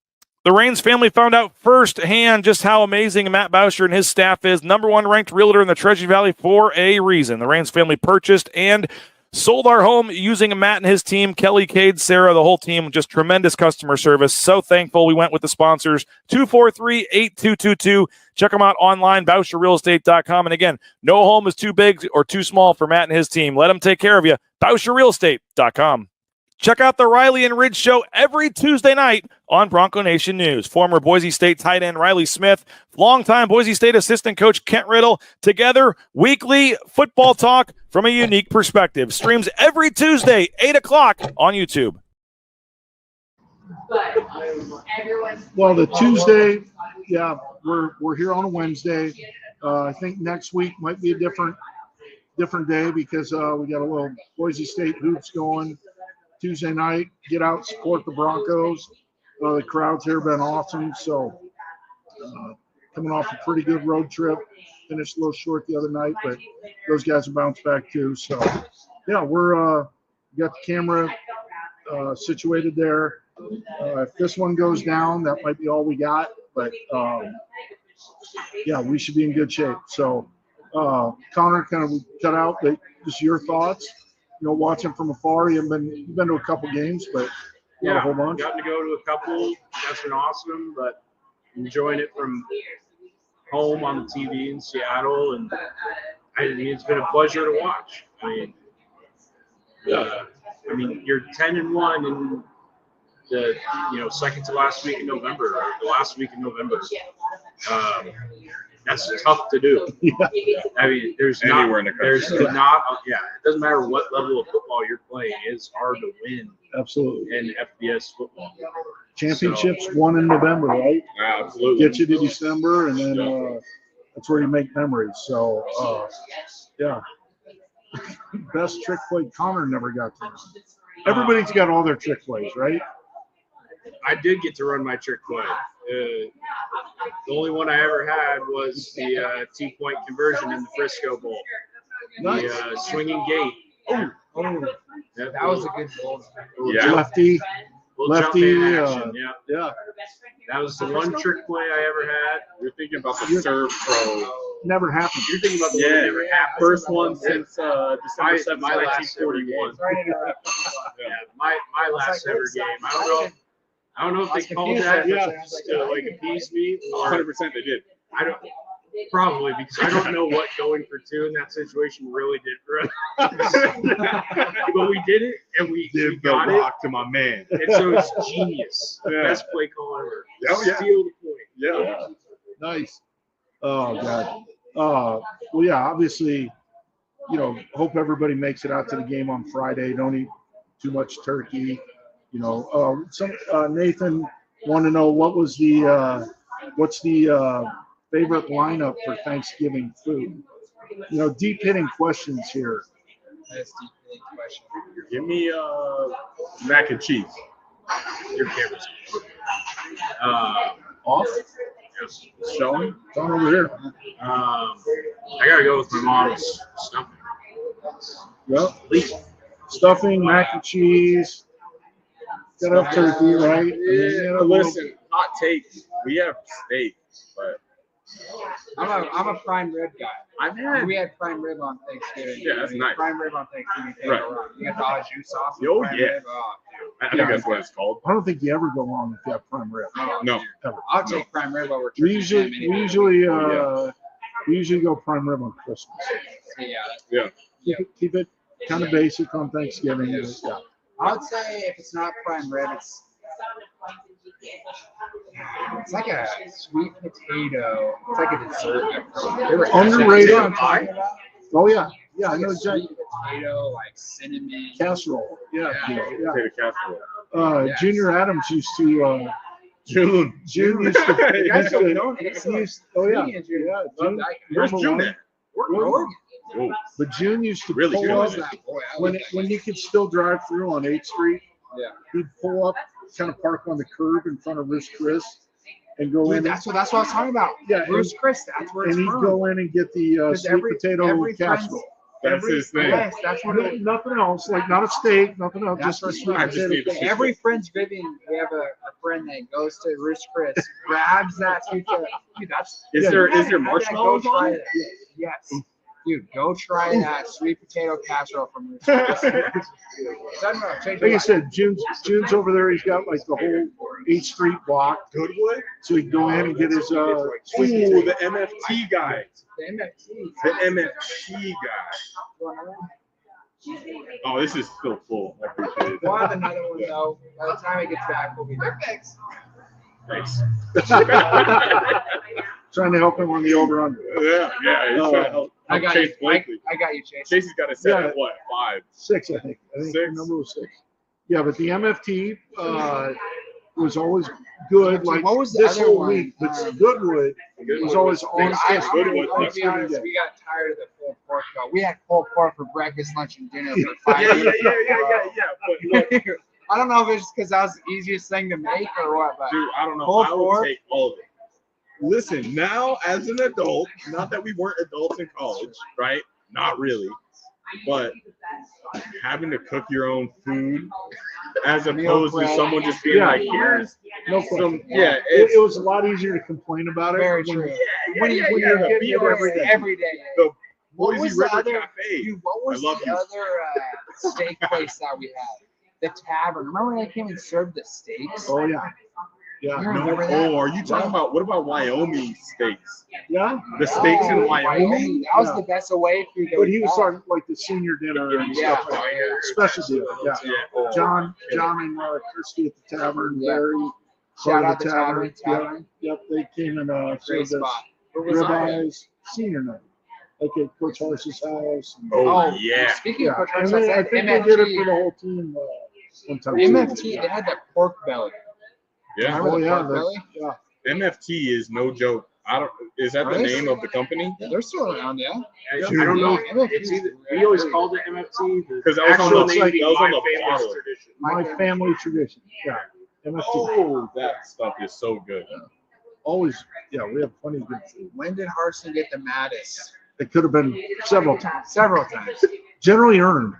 The Raines family found out firsthand just how amazing Matt Bauscher and his staff is. #1 ranked realtor in the Treasure Valley for a reason. The Raines family purchased and sold our home using Matt and his team, Kelly, Cade, Sarah, the whole team, just tremendous customer service. So thankful we went with the sponsors, 243-8222. Check them out online, BauscherRealEstate.com. And again, no home is too big or too small for Matt and his team. Let them take care of you, BauscherRealEstate.com. Check out the Riley and Ridge Show every Tuesday night on Bronco Nation News. Former Boise State tight end Riley Smith, longtime Boise State assistant coach Kent Riddle, together, weekly football talk from a unique perspective. Streams every Tuesday, 8 o'clock on YouTube. Well, the Tuesday, yeah, we're here on a Wednesday. I think next week might be a different day because we got a little Boise State hoops going. Tuesday night, get out, support the Broncos. The crowds here have been awesome. So coming off a pretty good road trip, finished a little short the other night, but those guys have bounced back too. So yeah, we're got the camera situated there. If this one goes down, that might be all we got, but yeah, we should be in good shape. So Connor, kind of cut out, but just your thoughts. You know, watching from afar, you've been to a couple games, but not a whole bunch. Gotten to go to a couple. That's been awesome, but enjoying it from home on the TV in Seattle, and it's been a pleasure to watch. I mean, you're 10-1 in the second to last week in November, or the last week in November. That's tough to do. Yeah. I mean, it doesn't matter what level of football you're playing, it's hard to win. Absolutely. In FBS football. Championships won in November, right? Absolutely. Get you to December, and then that's where you make memories. So, yeah. Best trick play, Connor never got to. Everybody's got all their trick plays, right? I did get to run my trick play. The only one I ever had was the 2-point conversion in the Frisco Bowl. Nice. The swinging gate. That was a good goal. Yeah. Lefty. Action, Yeah. That was the one trick play I ever had. You're thinking about the serve pro. Never happened. You're thinking about the one that never happened. First one since December 7th, my last 1941. My last ever game. I don't know if they called that to like appease me. 100% they did. Probably, because I don't know what going for two in that situation really did for us. But we did it, and we got it. To my man. And so it's genius. Best play call ever. Steal the point. Yeah. Nice. Oh, God. Well, yeah, obviously, hope everybody makes it out to the game on Friday. Don't eat too much turkey. Nathan wanted to know what's the favorite lineup for Thanksgiving food? Deep hitting questions here. That's deep hitting question. Give me mac and cheese. Your camera's Off? yes. Showing? It's on over here. I gotta go with my mom's stuffing. Yep. Stuffing, mac and cheese. Gotta have turkey, right? Listen, hot take. We have steak, but I'm a prime rib guy. We had prime rib on Thanksgiving. Yeah, that's nice. Prime rib on Thanksgiving. Right. You got the au jus sauce. Oh, prime yeah. Rib. I think that's what it's called. I don't think you ever go wrong if you have prime rib. No. Ever. I'll take prime rib over We turkey. usually go prime rib on Christmas. Yeah. Keep it kind of basic on Thanksgiving. Yeah. Yeah. I would say if it's not prime rib, it's like a sweet potato. It's like a dessert. Underrated. You know what I'm talking about? Oh yeah, I know exactly. Sweet potato, like cinnamon. Casserole. Yeah. Potato casserole. Junior Adams used to. June used to. Guys don't know June. Where's June at? Oregon. Whoa. But June used to Really pull up good. when you could still drive through on 8th Street. Yeah. He'd pull up, kind of park on the curb in front of Roost Chris, and go in. That's what I was talking about. Yeah, Roost Chris. That's where it's and he'd from. go in and get the sweet potato casserole. That's his thing. Yes, that's what it is. Nothing else, like not a steak, nothing else, That's just what the it's sweet potato. Every Friendsgiving, we have a friend that goes to Roost Chris, grabs that sweet potato. Dude, Is there marshmallows Go try on it. Yes. Dude, go try that sweet potato casserole from Roost Chris. Like I said, June's over there. He's got like the whole 8th Street block. Goodwood? So he can go in and get his sweet Ooh, potato. the MFT guy. The MFT. The MFT guy. Oh, this is still full. I appreciate it. We'll have another one though. By the time it gets back, we'll be there. Thanks. Trying to help him on the over-under. Yeah. He's trying to help I got Chase you. Blakely. I got you, Chase. Chase has got it set at what? 5? 6, I think. I think the 6? number was 6. Yeah, but the MFT was always good. Like What was the this other whole one? week, but Goodwood was always on schedule. I'll be honest, we got tired of the pulled pork though. We had pulled pork for breakfast, lunch, and dinner for 5 Yeah. years. But look, I don't know if it's just because that was the easiest thing to make or what, but dude, I don't know. Pulled I would pork? take all of it. Listen, now as an adult, not that we weren't adults in college, right? Not really. But having to cook your own food as opposed to someone just being like, here's No question. it It was a lot easier to complain about it. very true. When you're getting it every day. The What Boise was the River other? Cafe. Dude, what was I love the you. other steak place that we had? The Tavern. Remember when they came and served the steaks? Oh yeah. Yeah. You No, remember that? are you talking about what about Wyoming steaks? Yeah. The steaks in Oh, Wyoming? That was the best away food. But he was talking like the senior dinner and stuff like that. Special deal. Yeah. John and Kirsty at the tavern. Yeah. Very Shout part out of the tavern. Yep. They came and Great served us spot. ribeyes senior night. Like at Coach Horse's house. And, Oh, yeah. Speaking of Coach And Horse, I think they did it for the whole team one time. MFT, they had that pork belly. Yeah. Remember Oh, the yeah. pork belly? Yeah. MFT is no joke. Is that the Really? name of the company? They're still around, yeah. I don't know. It's either, we always called it MFT. Because that was on the, Actually, that was on the famous bottle. tradition. My family tradition. Yeah. MFT. Oh, that stuff is so good. Always. Yeah. We have plenty of good food. When did Harson get the maddest? It could have been several times. Several times. Generally earned.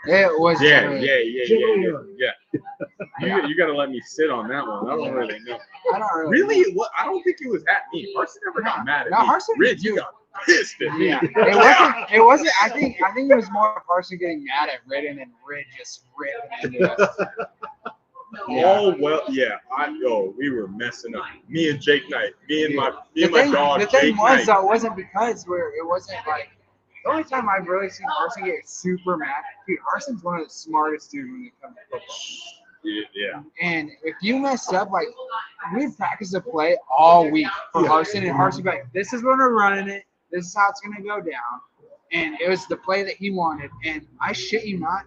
It was Yeah. generally- You got to let me sit on that one. I don't really know. I don't really. Really? What? I don't think it was at me. Harson never got mad at No, me. Harson Rich, you got pissed at me. Yeah. It wasn't. I think it was more Harson getting mad at Rid and then Rid just ripping into us. Oh well, yeah. We were messing up. Me and Jake Knight. Me and my dog. The thing Jake was Knight. though, it wasn't because it wasn't like the only time I've really seen Harson get super mad. Dude, Harson's one of the smartest dudes when it comes to football. Yeah. And if you messed up, like we'd practice a play all week for Harson, and Harson would be like, "This is when we're running it. This is how it's gonna go down." And it was the play that he wanted. And I shit you not,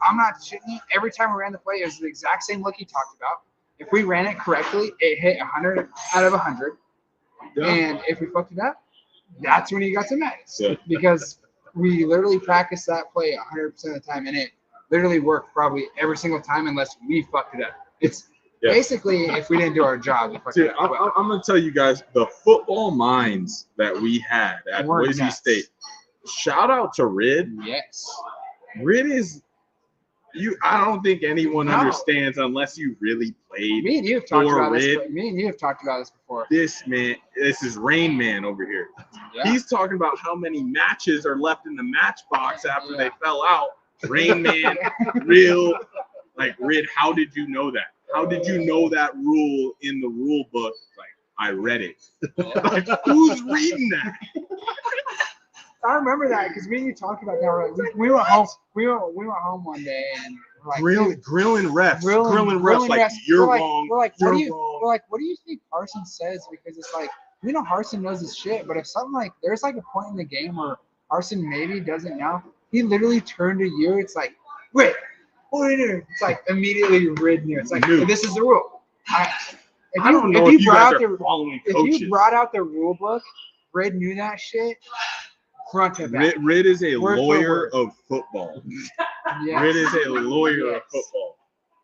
I'm not shitting you. Every time we ran the play, it was the exact same look he talked about. If we ran it correctly, it hit 100 out of 100. Yeah. And if we fucked it up, that's when he got so mad. Yeah. Because we literally practiced that play 100% of the time, and it literally worked probably every single time unless we fucked it up. It's basically if we didn't do our job, we fucked it up. I'm going to tell you guys the football minds that we had at Boise State. Shout out to Rid. Yes. Rid is I don't think anyone understands unless you really played. Me and you have talked about Rid. this. Me and you have talked about this before. This man, this is Rain Man over here. Yeah. He's talking about how many matches are left in the matchbox after they fell out. Rain Man, real, like Rid. How did you know that? How did you know that rule in the rule book? Like I read it. Like who's reading that? I remember that because me and you talked about that. We went home. We went home one day and we're like grilling refs. Grilling refs. Like refs. you're we're like, wrong. We're like, you're what do you? wrong. We're like, what do you think Harson says? Because it's like we know Harson knows his shit, but if something like there's like a point in the game where Harson maybe doesn't know, he literally turned to you. It's like, wait, what are you doing? It's like immediately rid you. It's like this is the rule. I don't know if you guys are following coaches. If you brought out the rule book, Rid knew that shit. Front to back. Rid is a Word for lawyer word. of football. Yes. Rid is a lawyer of football.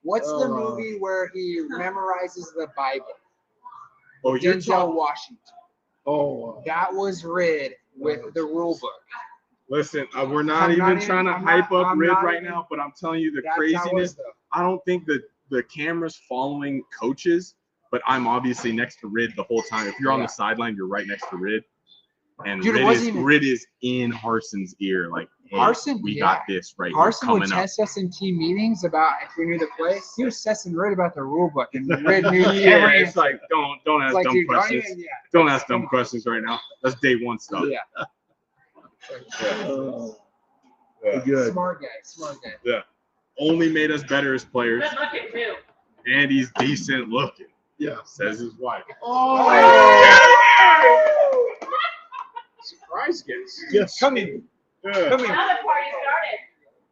What's the movie where he memorizes the Bible? Oh, you're Denzel talking. Washington. Oh, That was Rid with the rule book. Listen, we're not even trying to hype up Rid right now, but I'm telling you the craziness. I don't think that the camera's following coaches, but I'm obviously next to Rid the whole time. If you're on the sideline, you're right next to Rid. And Dude, Rid is in Harson's ear, like, hey, Harson, we got this right Harson would coming up. test us in team meetings about if we knew the play. He was testing Rid about the rule book, and Rid knew Yeah, every it's like don't ask like, dumb dude, questions. Don't ask dumb questions right now. That's day one stuff. Yeah. good. Smart guy. Yeah. Only made us better as players. And he's decent looking. Yeah. Says his wife. Surprise guest. Yes. Come in. Yeah. Come in.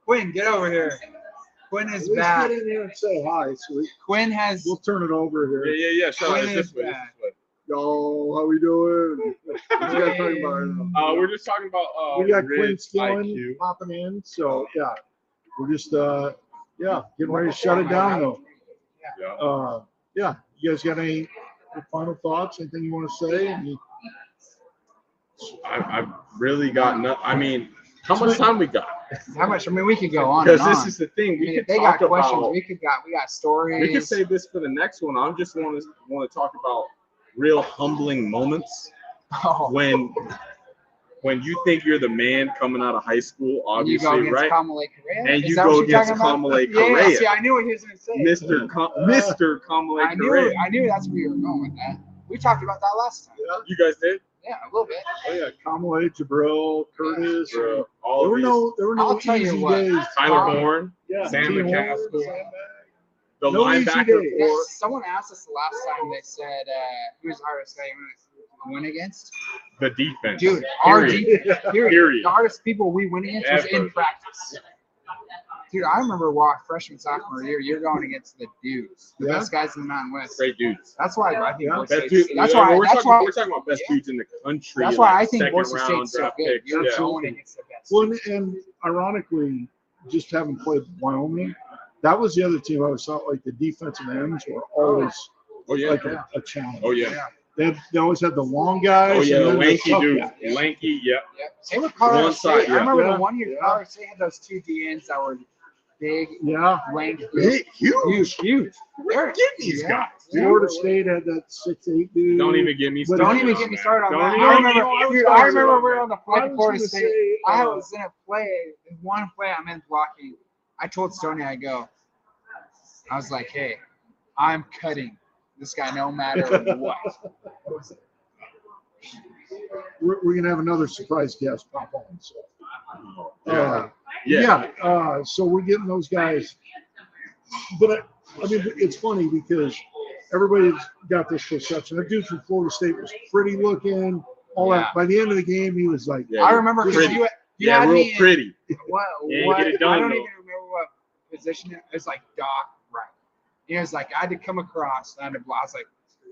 Quinn, get over here. Quinn is Let's back. get in here and say hi. So Quinn has. we'll turn it over here. Yeah. Shut up. Quinn It's is this way. back. Yo, how we doing? What you guys talking about? We're just talking about We got Rid's Quinn Skillen IQ. popping in, so yeah, we're just getting ready to shut it down though. Yeah. You guys got any final thoughts? Anything you want to say? I've really got nothing. I mean, how much time we got? How much? I mean, we could go on. Because and this on. is the thing. I mean, We if could they got talk questions, about. we got stories. We could save this for the next one. I just want to talk about real humbling moments Oh. when when you think you're the man coming out of high school, obviously, and you go right? Kamale Correa? And you go against Kamale Correa. Yeah, see, I knew what he was going to say. Mr. Kamale Correa. I knew that's where you were going with that. We talked about that last time. Yeah. You guys did? Yeah, a little bit. Oh yeah, Kamale, Jabril, Curtis. All there were no tell you easy what, days. Tyler Horn, Yeah, Sam T. Horn, McCaskill. Sam Bag. The No easy linebacker days. for Someone asked us the last time. They said, "Who's the hardest guy you want to win against?" the defense. Dude, our Period. defense. Period. The hardest people we win against was in Ever. practice. Dude, I remember freshman, sophomore year, you're going against the dudes, the best guys in the Mountain West. Great dudes. That's why I think Boise Best State's- dude, That's yeah, why. we're That's talking, why. we're talking about best dudes in the country. That's why like I think second Boise round State's so draft good. picks. You're Yeah. going against the best. Well, and ironically, just having played Wyoming, that was the other team I always thought like the defensive ends were always Oh yeah. like a challenge. Oh yeah. They always had the long guys. Oh yeah. and The then lanky tough dude. guys. Lanky. Yep. Yep. Same with Colorado One State. side, yeah. I remember Yeah. the 1 year Yeah. Colorado State had those two DNs that were big, Yeah. lanky, Big, huge. They're Get these yeah. guys. Yeah. Florida State had that 6'8" dude. Don't even get me But started. Don't even get me started on Don't that. even- I remember, you know, I was dude, gonna I remember say- we were on the I flight to was Florida gonna State. say, I was in a play, in one play I'm in blocking. I told Stoney, I was like, hey, I'm cutting this guy no matter what. We're gonna have another surprise guest pop on. So. Yeah. So we're getting those guys, but I mean, it's funny because everybody's got this perception. That dude from Florida State was pretty looking, all Yeah. that. By the end of the game, he was like, Yeah. I remember because Pretty. you Yeah, had real me in, pretty. what, Yeah, what get it done, I don't though. even remember what position it was, like Doc right. It was like I had to come across, I had to block. I was like,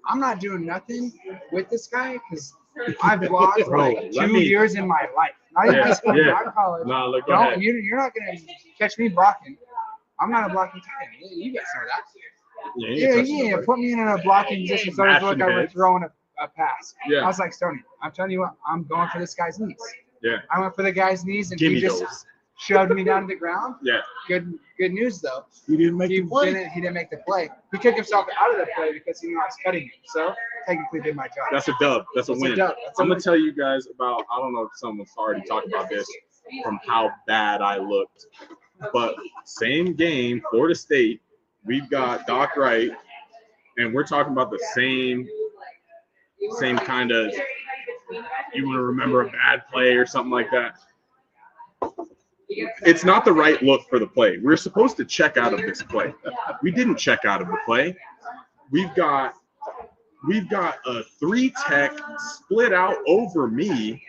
I'm not doing nothing with this guy because I've blocked Bro, like let 2 me- years in my life. Not even Yeah, high school, yeah. not college. No, look, go Don't ahead. you're not gonna catch me blocking. I'm not a blocking tight end. You guys know that. Yeah, you Yeah, ain't touching yeah. nobody. Put me in a blocking position so it doesn't look like we're heads. throwing a pass. Yeah. I was like, Stoney, I'm telling you what, I'm going for this guy's knees. Yeah. I went for the guy's knees and Give he me just those. shoved me down to the ground. Yeah. Good news though. he didn't make He the play. didn't make the play. He took himself out of the play because he knew I was cutting him. So technically did my job. That's a dub. That's a It's a win. dub. That's a I'm win. gonna tell you guys about. I don't know if someone's already talked about this from how bad I looked, but same game, Florida State. We've got Doc Wright, and we're talking about the same kind of. You want to remember a bad play or something like that. It's not the right look for the play. We're supposed to check out of this play. We didn't check out of the play. We've got a 3-tech split out over me.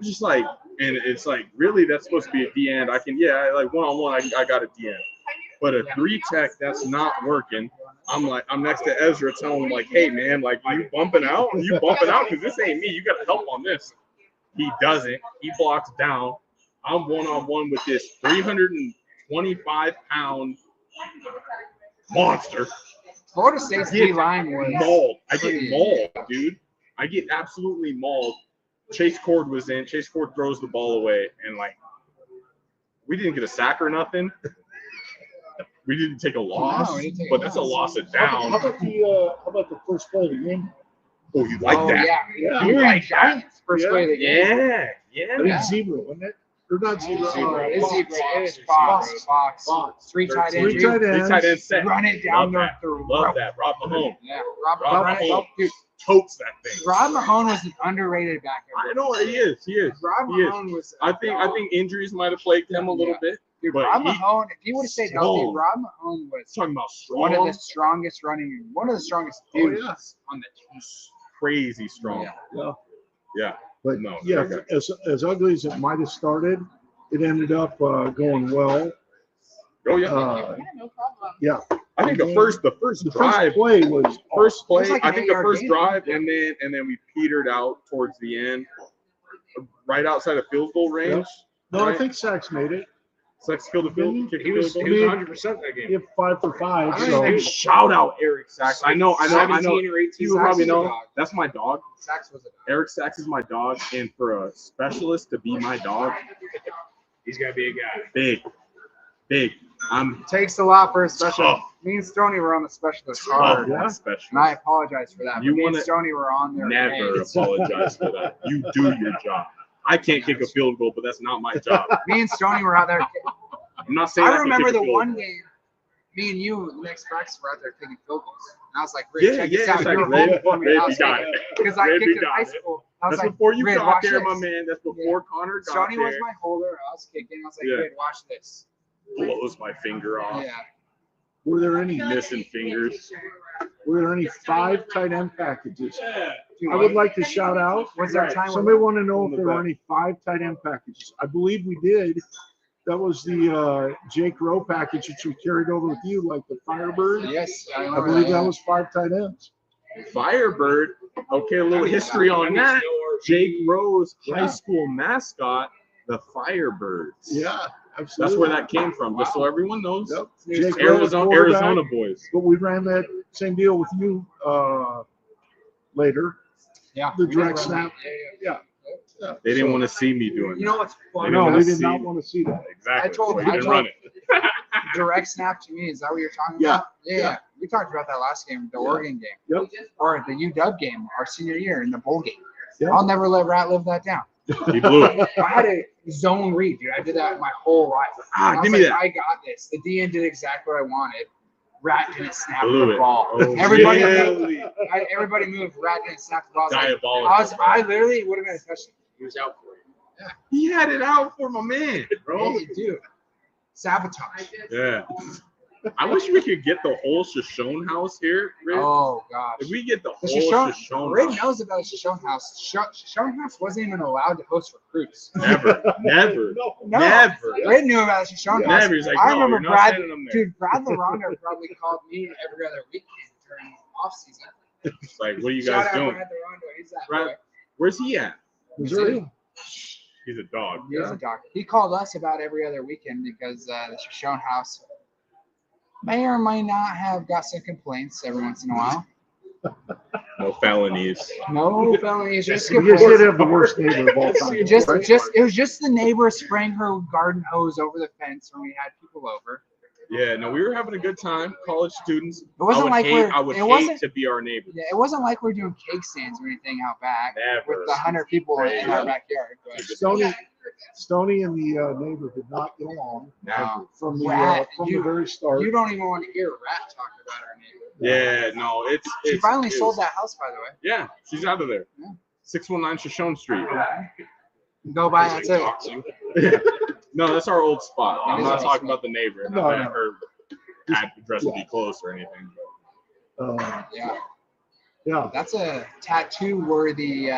Just like, and it's like, really, that's supposed to be a D end. I can, yeah, like one-on-one, I got a D end. But a 3-tech, that's not working. I'm next to Ezra telling him, like, hey, man, like, you bumping out? You bumping out? Because this ain't me. You got to help on this. He doesn't. He blocks down. I'm one-on-one with this 325-pound monster. Florida State's D line was Mauled. I get pretty- mauled, dude. I get absolutely mauled. Chase Cord was in. Chase Cord throws the ball away, and like, we didn't get a sack or nothing. We didn't take a loss, No, we didn't take a but that's a loss. loss of How down. about the first play of the game? Oh, you like that? Yeah. You You're like in that? Giants first play of the game. Yeah, I yeah. think zebra, wasn't it? Or not zebra. Zebra. It is Fox. zebra. It is Fox. Fox. Three tight Three ends. tight Three ends. tight end set. Run it down Love the that. Love that. Rob Mahone. Yeah. Rob Run it- Mahone dude, totes that thing. Rob Mahone was an underrated backup. I know he is. He is. Rob He is. Mahone was. I think injuries might have plagued him a little bit. Dude, but Rob he- Mahone, if he would have stayed healthy, Strong. Rob Mahone was Talking about strong. one of the strongest dudes on the team. Crazy strong. Yeah. Yeah. But No, yeah, okay. as ugly as it might have started, it ended up going well. Oh yeah. No problem. Yeah. I think the first The drive, first play was first play. It was like I an think the 8-yard first gain. drive, and then we petered out towards the end, right outside of field goal range. No, I right? think Sachs made it. Sachs killed the field. Kicked He the was field goal. 100% that game. He had 5 for 5. I So think Shout out Eric Sachs. I know. 17 or 18. You probably Sachs was a know. dog. That's my dog. Sachs was a Eric Sachs is my dog, and for a specialist to be my dog, He's got to be a guy. big. I'm takes a lot for a special. Tough. Me and Stoney were on the specialist oh, card, yeah. special. and I apologize for that. You Me and wanna Stoney were on there. Never apologize for that. You do your job. I can't kick a field goal, but that's not my job. Me and Stoney were out there. I'm not saying I can remember kick a the field one goal. game, me and you, next practice, were out there kicking field goals. And I was like, Ray, check this out. It's You were like, home for me. Ray, I was you got like, it. because I Ray, kicked you in got high it. school. I was That's like, before you Ray, got watch there, this. my man. That's before Connor got Stoney there. was my holder. I was kicking. I was like, Yeah. Ray, watch this. Blows my finger off. Yeah. Were there any Missing fingers. Were there any 5 tight end packages? Dude, I would like to shout out. was there a time Somebody where want to know if there were any 5 tight end packages. I believe we did. That was the Jake Rowe package that you carried over with you, like the Firebird. Yes, I I remember believe that. that was 5 tight ends. Firebird. Okay, a little history on that. Jake Rowe's high school mascot, the Firebirds. Yeah, absolutely. That's where that came from, just so everyone knows. Yep. Jake Rowe was Arizona quarterback, boys. But we ran that same deal with you later. Yeah. The we direct did run snap. that. Yeah. They didn't want to see me doing that. You know what's funny? No, wanna they did see- not want to see that. Exactly. I told- We I didn't told- run it. Direct snap to me. Is that what you're talking Yeah. about? Yeah. We talked about that last game, the Oregon game. Yep. Or the UW game, our senior year in the bowl game. Yeah. I'll never let Rat live that down. He blew it. I had a zone read, dude. I did that my whole life. Ah, And I give was me like, that. I got this. The DN did exactly what I wanted. Rat didn't snap Blew the it. ball. Oh, Everybody really? everybody moved. Rat didn't snap the ball. I was like, Diabolical. I literally would have been a touchdown. He was out for it. He had it out for my man, bro. Hey, dude. Sabotage. Yeah. I wish we could get the whole Shoshone house here, Rick. Oh gosh. If we get the The whole Shoshone, Shoshone Rid house. knows about the Shoshone House. Shoshone House wasn't even allowed to host recruits. Never. Never. No. Never. Rid knew about the Shoshone House. Never. He's like, I no, remember you're not Brad, sending them there. dude, Brad LaRonda probably called me every other weekend during off season. It's like, what are you Shout guys out doing? Brad LaRonda. He's that Brad- boy. Where's he at? Missouri. He's a dog. He is a doctor. He called us about every other weekend because the Shoshone House may or may not have got some complaints every once in a while. No felonies. No felonies, just You guys did have the worst neighbor of all time. right? it was just the neighbor spraying her garden hose over the fence when we had people over. Yeah, no, we were having a good time. College students. wasn't like I would hate to be our neighbor. Yeah, it wasn't like we're doing cake stands or anything out back Never. with the 100 people in our backyard. But Stoney and the neighbor did not get along Never. from the Rat, very start. you don't even want to hear Rat talk about our neighbor. Yeah, no, She it's finally it's- sold that house, by the way. Yeah, she's out of there. Yeah. 619 Shoshone Street. Go by, that's it. No, that's our old spot. It I'm is not our talking spot. about the neighbor. No, Not that no. her address would be close or anything. Yeah, Yeah. that's a tattoo-worthy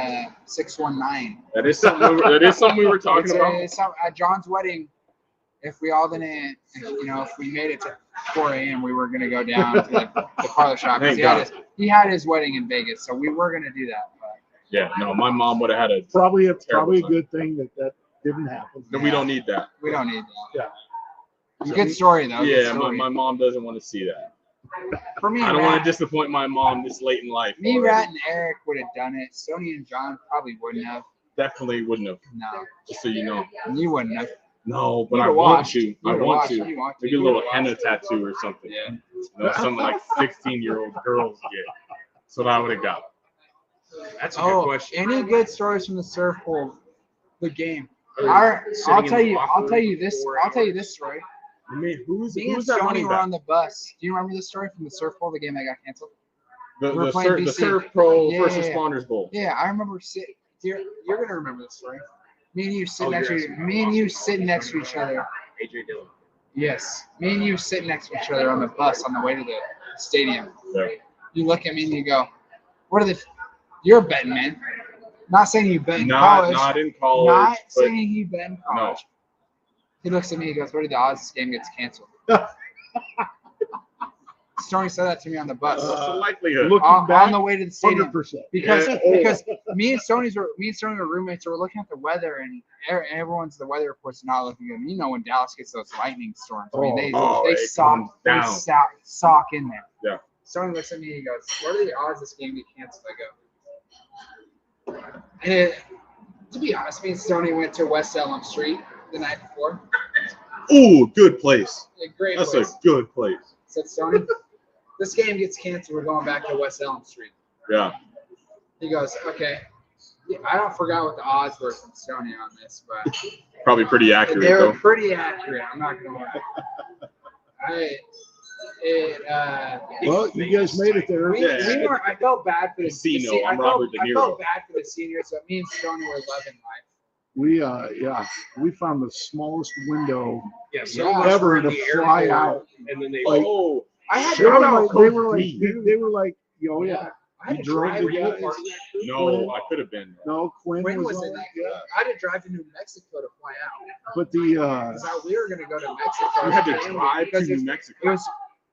619. That is something. We were talking about. It's at John's wedding. If we all didn't, if we made it to 4 a.m., we were gonna go down to the parlor shop. 'Cause Thank he had his wedding in Vegas, so we were gonna do that. But Yeah, no, my mom would have had a. Probably a Terrible good thing that didn't happen. No, we don't need that. we don't need that. Yeah. Good story though. good Yeah, story. my mom doesn't want to see that. For me, I don't want Rat, to disappoint my mom this late in life. me, already. Rat, and Eric would have done it. Stoney and John probably wouldn't have. Definitely wouldn't have. No, Just so you know. and you wouldn't have. No, but You'd I have want watched. to. You'd I have want watched. to. You watched. Maybe a You little would have henna watched. tattoo or something. Yeah. Something like 16-year-old girls get. That's what I would have got. That's a good question. Any good stories from the surf pool? The game. Sitting I'll in tell the you. locker I'll tell room you this. for I'll tell you this story. I mean, who's Me and that Stoney running were back? on the bus. Do you remember this story from the surf pool? The game that got canceled. The, we were the, playing surf, the BC. Surf Pro Yeah, First yeah, yeah. Responders Bowl. Yeah, I remember sitting. You're gonna remember this story. Me and you sitting Oh, next to you're me and you sitting next to each other. AJ Dillon. Yes, me and you sitting next to each other on the bus on the way to the stadium. Yeah. You look at me and you go, "What are the? You're a betting man. Not saying you bet in college. Not in college. Not but saying you bet in college." He looks at me. He goes, "What are the odds this game gets canceled?" Stoney said that to me on the bus what's the likelihood? Looking on back, the way to the stadium 100%. because Yeah. because me and Stoney were roommates. So we're looking at the weather and everyone's the weather report's not looking good. You know when Dallas gets those lightning storms, I mean they it sock comes down. sock in there. Yeah. Stoney looks at me. He goes, "What are the odds this game get canceled?" I go, and to be honest, me and Stoney went to West Elm Street the night before. Ooh, good place. A great That's place. a good place. Said Stoney, "This game gets canceled. We're going back to West Elm Street." Yeah. He goes, "Okay." I don't forget what the odds were from Stoney on this, but Probably pretty accurate, they were though. pretty accurate. I'm not gonna lie. Well, you guys made it there. We were. I felt bad for the Casino, I I'm felt, Robert De I Niro. felt bad for the seniors. So me and Stoney were loving life. We found the smallest window Yeah, ever to fly out. And then they Like, I had They were to like, Coach they were like, B. they were like, oh yeah. I had You to drove drive to to that? No, I could have been. No, Quinn Quinn was was in on, that. yeah. I had to drive to New Mexico to fly out. But the Because we were gonna go to Mexico. You had to drive to Because New It Mexico. was.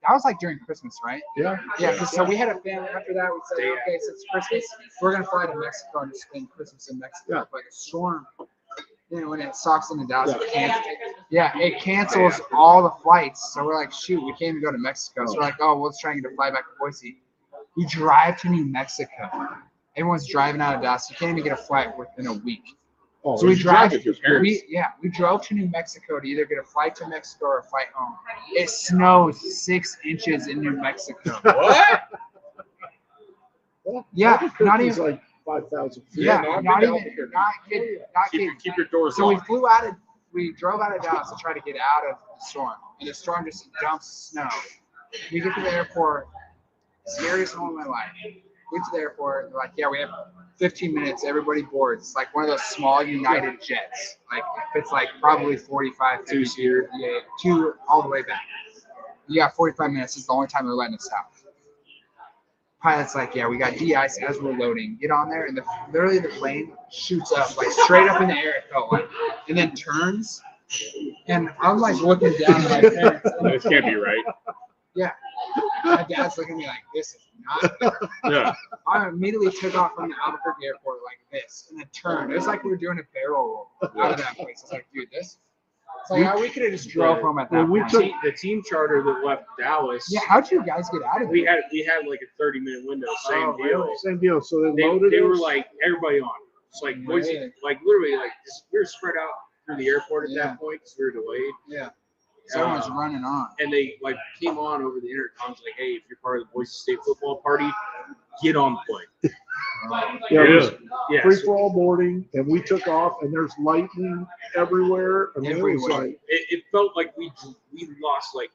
That was like during Christmas, right? yeah. Yeah. So we had a family after that. We said, okay, so it's Christmas. We're gonna fly to Mexico and spend Christmas in Mexico. Yeah. But a storm. When it sucks in the Dallas, it cancels all the flights. So we're like, shoot, we can't even go to Mexico. So we're like, oh, well, let's try and get a flight back to Boise. We drive to New Mexico. Everyone's driving out of Dallas. You can't even get a flight within a week. Oh, So we drive. with your parents. We drove to New Mexico to either get a flight to Mexico or a flight home. It snows 6 inches in New Mexico. What? Yeah, not even. like 5,000 feet. Yeah, no, I've not been to even. Albuquerque. Not kidding. Not kidding. Keep your doors So we locked. we drove out of Dallas to try to get out of the storm, and the storm just dumps snow. We get to the airport, scariest moment of my life. We get to the airport, they're like, yeah, we have 15 minutes, everybody boards. It's like one of those small United jets. Like, it's like probably 45, 50 seater, yeah, 2 all the way back. You got 45 minutes, it's the only time they're letting us out. Pilot's like, yeah, we got de-ice as we're loading. Get on there, and literally the plane shoots up, like straight up in the air, it felt like, and then turns. And I'm like looking down at my parents. And This can't be right. yeah, my dad's looking at me like, this is not. Yeah. I immediately took off from the Albuquerque airport like this, and then turned. It was like we were doing a barrel roll out of that place. I was like, dude, this. It's like, we could have just drove home at that point. The team charter that left Dallas. Yeah, how'd you guys get out of We there? had like a 30-minute window. Same Oh, deal. really? Same deal. So they They loaded were us. like everybody on. It's like Boise, Really? like literally like we were spread out through the airport at Yeah. that point because we were delayed. Yeah. So everyone's running on. And they like came on over the intercoms like, hey, if you're part of the Boise State football party, get on the plane. Yeah, it was Yes. free for all boarding, and we took off, and there's lightning everywhere. And it was Everywhere. like, It felt like we lost like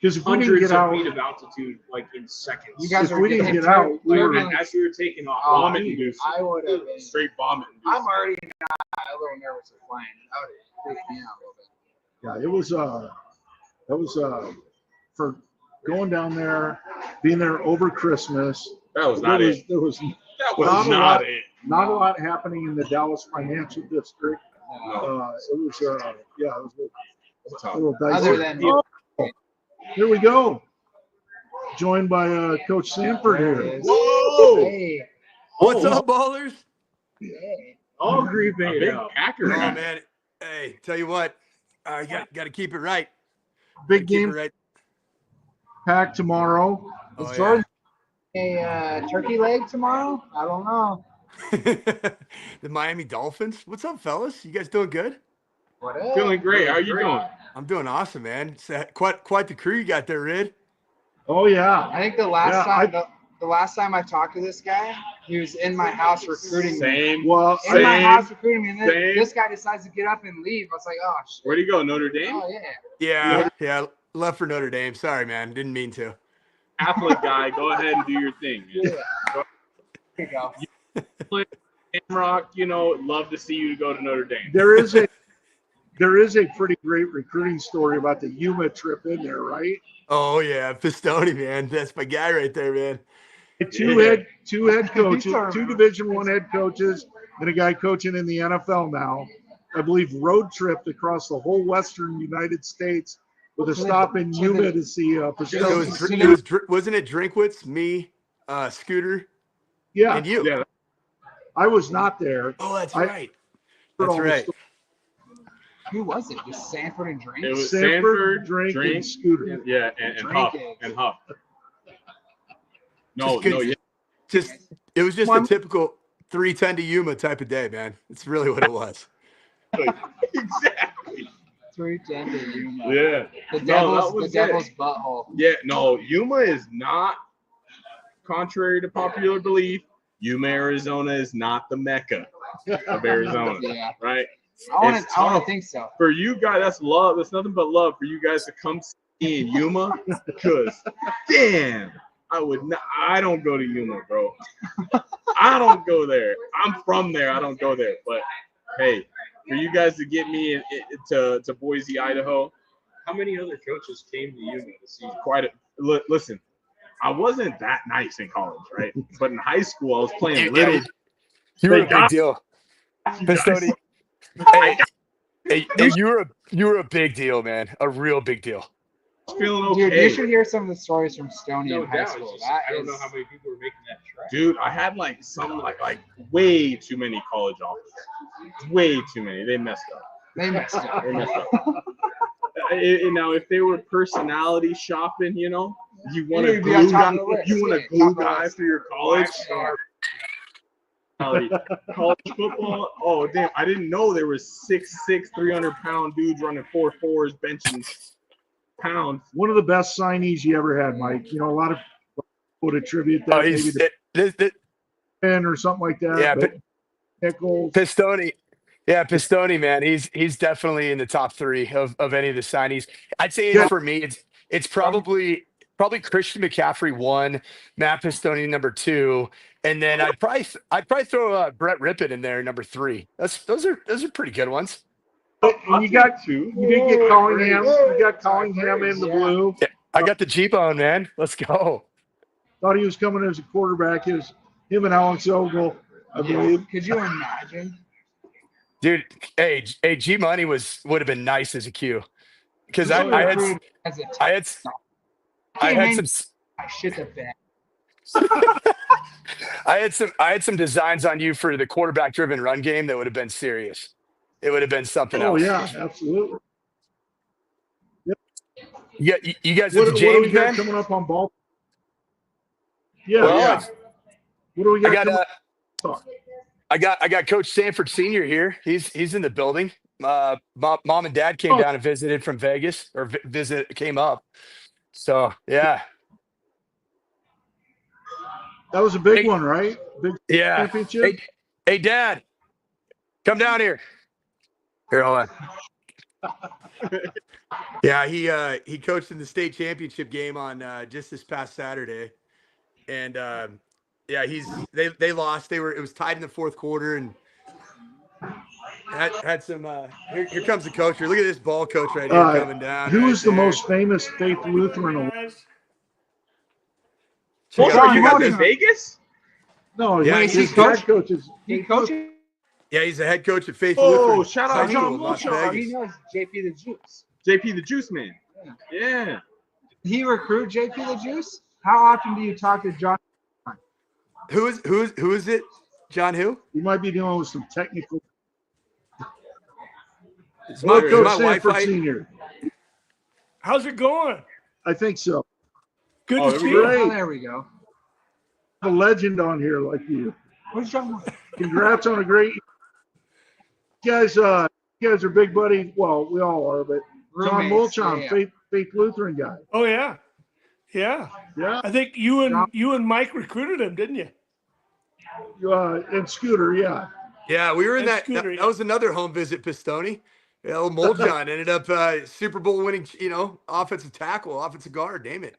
because if we didn't hundreds get of out, feet of altitude like in seconds. You guys if are we didn't getting get out, we were. And as we were taking off, Oh, Vomit induced. I would have been. Straight vomit induced. I'm already not a little nervous of flying. That would have freaked me out a little bit. Yeah, it was. That was for going down there, being there over Christmas. That was not it. There was That was not a not lot. it. Not a lot happening in the Dallas financial district. No. It was. Yeah, it was It's a tough. little dicey. Other than Here we go. Joined by Coach Sanford there here. it is. Whoa! Hey, What's up, ballers? hey. all Green A Bay big out. Packer Oh hat. man, hey, tell you what, you got to keep it right. Big Keep it game right. pack tomorrow. Oh, Is Jordan a turkey leg tomorrow? I don't know. The Miami Dolphins. What's up, fellas? You guys doing good? What up? Feeling great. How are you doing? I'm doing awesome, man. It's quite the crew you got there, Rid. Oh yeah. I think the last Yeah, time the last time I talked to this guy, he was in my house recruiting me. Same. Well, In my house Same. recruiting me, and then Same. this guy decides to get up and leave. I was like, oh shit. Where'd he go? Notre Dame? Oh yeah. Yeah. Left for Notre Dame. Sorry, man. Didn't mean to. Athlete guy. Go ahead and do your thing. Man. Yeah. There you go. Shamrock, love to see you go to Notre Dame. there is a pretty great recruiting story about the Yuma trip in there, right? Oh yeah, Pistone, man. That's my guy right there, man. Two head coaches, Sorry. 2 Division I head coaches, and a guy coaching in the NFL now. I believe road tripped across the whole Western United States with a stop in Yuma to see Pistone. Wasn't it Drinkwitz, me, Scooter, Yeah, and you? Yeah. I was not there. Oh, that's I- right. Heard That's all the right. stories. Who was it? Just Sanford and Drink? It was Sanford, Sanford, Drink, Drink, and Scooter. Yeah, and Huff. Drinking. And Huff. No, Just good- no, yeah. It was just Come a on. typical 310 to Yuma type of day, man. It's really what it was. Exactly. 310 to Yuma. Yeah. The No, devil's, that was the it. devil's butthole. Yeah, no, Yuma is not, contrary to popular belief, Yuma, Arizona is not the Mecca of Arizona, Yeah. right? I want It's to tough. think so. For you guys, that's love. That's nothing but love for you guys to come see in Yuma, because damn, I don't go to Yuma, bro. I don't go there. I'm from there. I don't go there. But hey, for you guys to get me to Boise, Idaho, How many other coaches came to Yuma to see you? listen, I wasn't that nice in college, right? But in high school, I was playing Riddle. You were a big deal. Pistone. Hey, you were a big deal, man. A real big deal. Feeling okay. Dude, you should hear some of the stories from Stoney No in high doubt. school. It's just, I don't know how many people were making that trek. Dude, I had like way too many college offers. Way too many. They messed up. They messed up. Now, if they were personality shopping, you want a You'd be on glue top guy. of the list. You want a Yeah, glue top of the guy list. for your college. College football. Oh damn! I didn't know there was 6'6", 300-pound dudes running 4.4s, benching pounds. One of the best signees you ever had, Mike. A lot of people would attribute that maybe to Ben or something like that. Yeah, but Nichols. Pistone. Yeah, Pistone, man. He's definitely in the top 3 of any of the signees. I'd say for me, it's probably Christian McCaffrey 1, Matt Pistone number 2, and then I'd probably throw Brett Rippon in there number 3. Those are pretty good ones. And you did get Collingham. You got Collingham in the blue. Yeah, I got the G-Bone, man. Let's go. Thought he was coming as a quarterback. Him and Alex Ogle, I believe. Could you imagine? Dude, hey, G Money would have been nice as a Q, because I had some I shit the bed. I had some designs on you for the quarterback driven run game that would have been serious. It would have been something else. Oh yeah, absolutely. Yeah, you guys What at the do we James, got man? coming up on ball? Yeah, Well, yeah. What do we got? I got Coach Sanford Senior here. He's in the building. Mom and Dad came down and visited from Vegas, or came up. So yeah, that was a big one, right? Big championship. Hey, Dad, come down here. Here, hold on. Yeah, he coached in the state championship game on just this past Saturday, and yeah, they lost. It was tied in the fourth quarter, and had some. Here comes the coach. Here, look at this ball coach right here coming down. Who is the most famous Faith Lutheran? You got in Vegas? No, yeah, his head coach is. He coaches. Yeah, he's the head coach at Faith Lutheran. Oh, shout out John Mulchon. He knows JP the Juice. JP the Juice Man. Yeah. He recruit JP the Juice? How often do you talk to John? Who is it? John who? You might be dealing with some technical. It's Coach my Sanford Wi-Fi. Senior. How's it going? I think so. Good to see great. you. Oh, there we go. A legend on here like you. Where's John? Congrats on a great. You guys are big buddies. Well, we all are, but John Roommates, Mulchon, yeah. Faith Lutheran guy. Oh yeah, yeah. Yeah. I think you and Mike recruited him, didn't you? And Scooter, yeah. Yeah, we were in And that. Scooter, That was another home visit, Pistone. Yeah, old Mulchon ended up Super Bowl winning, offensive tackle, offensive guard. Name it.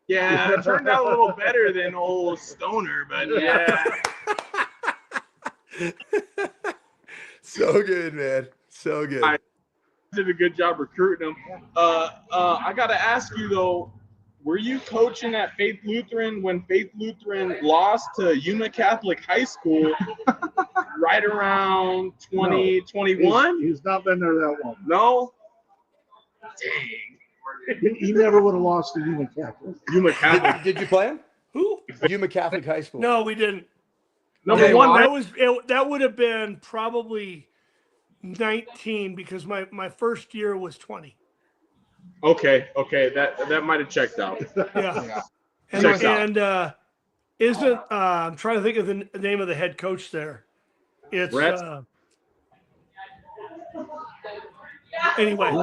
Yeah, it turned out a little better than old Stoner, but yeah. So good, man. So good. I did a good job recruiting them. I got to ask you, though, were you coaching at Faith Lutheran when Faith Lutheran lost to Yuma Catholic High School right around 2021? He's not been there that long. No? Dang. He never would have lost to Yuma Catholic. Yuma Catholic. Did you play him? Who? Yuma Catholic High School. No, we didn't. Number one. That would have been probably 19 because my first year was 20. Okay. That might have checked out. Yeah. Checks out. And isn't I'm trying to think of the name of the head coach there. It's Brett? Anyway.